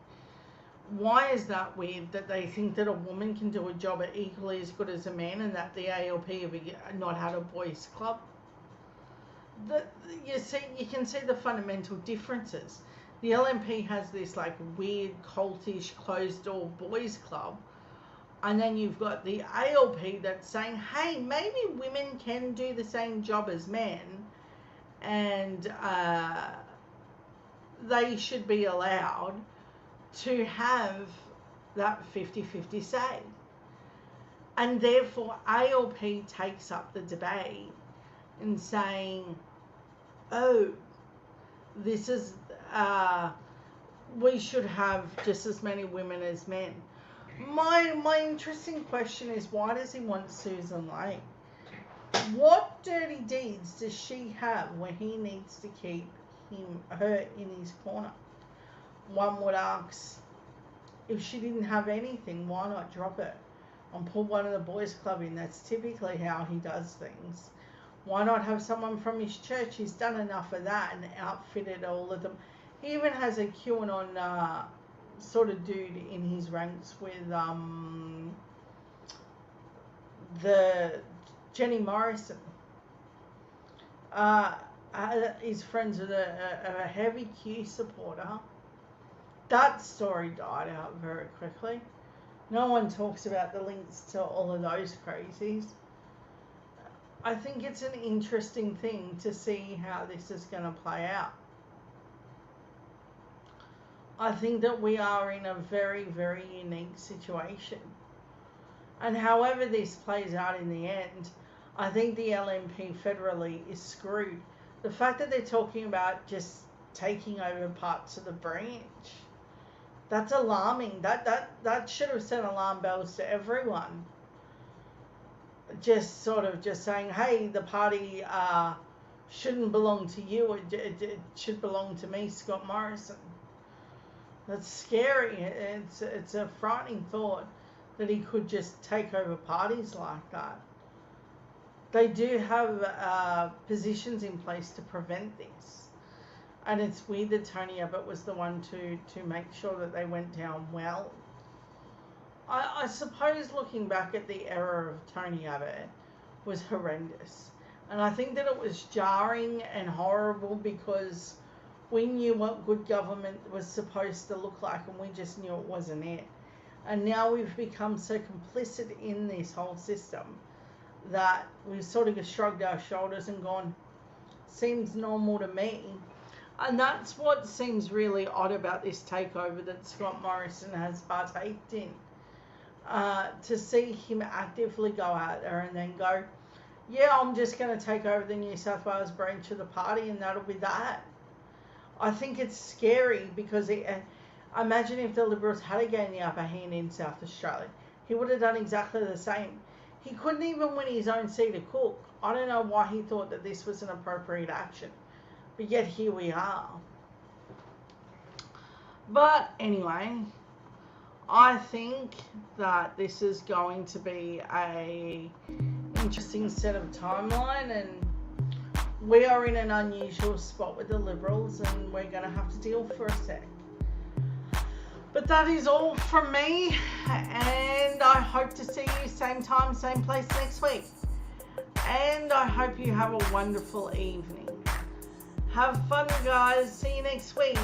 Why is that weird, that they think that a woman can do a job equally as good as a man, and that the ALP have not had a boys' club? You can see the fundamental differences. The LNP has this like weird cultish closed door boys' club. And then you've got the ALP that's saying, hey, maybe women can do the same job as men, and they should be allowed to have that 50-50 say. And therefore, ALP takes up the debate and saying, oh, this is, we should have just as many women as men. My interesting question is, why does he want Susan Lane? What dirty deeds does she have where he needs to keep her in his corner? One would ask, if she didn't have anything, why not drop it and pull one of the boys' club in? That's typically how he does things. Why not have someone from his church? He's done enough of that and outfitted all of them. He even has a QAnon sort of dude in his ranks with the Jenny Morrison. He's friends with a heavy Q supporter. That story died out very quickly. No one talks about the links to all of those crazies. I think it's an interesting thing to see how this is going to play out. I think that we are in a very, very unique situation. And however this plays out in the end, I think the LNP federally is screwed. The fact that they're talking about just taking over parts of the branch, that's alarming. That should have sent alarm bells to everyone. Just sort of just saying, hey, the party shouldn't belong to you. It should belong to me, Scott Morrison. That's scary. It's a frightening thought that he could just take over parties like that. They do have positions in place to prevent this. And it's weird that Tony Abbott was the one to make sure that they went down well. I suppose looking back at the era of Tony Abbott was horrendous. And I think that it was jarring and horrible because we knew what good government was supposed to look like, and we just knew it wasn't it. And now we've become so complicit in this whole system that we've sort of shrugged our shoulders and gone, seems normal to me. And that's what seems really odd about this takeover that Scott Morrison has partaked in. To see him actively go out there and then go, yeah, I'm just going to take over the New South Wales branch of the party and that'll be that. I think it's scary because imagine if the Liberals had gained the upper hand in South Australia. He would have done exactly the same. He couldn't even win his own seat of Cook. I don't know why he thought that this was an appropriate action. But yet here we are. But anyway, I think that this is going to be a interesting set of timeline, and we are in an unusual spot with the Liberals, and we're going to have to deal for a sec. But that is all from me, and I hope to see you same time, same place next week. And I hope you have a wonderful evening. Have fun, guys. See you next week.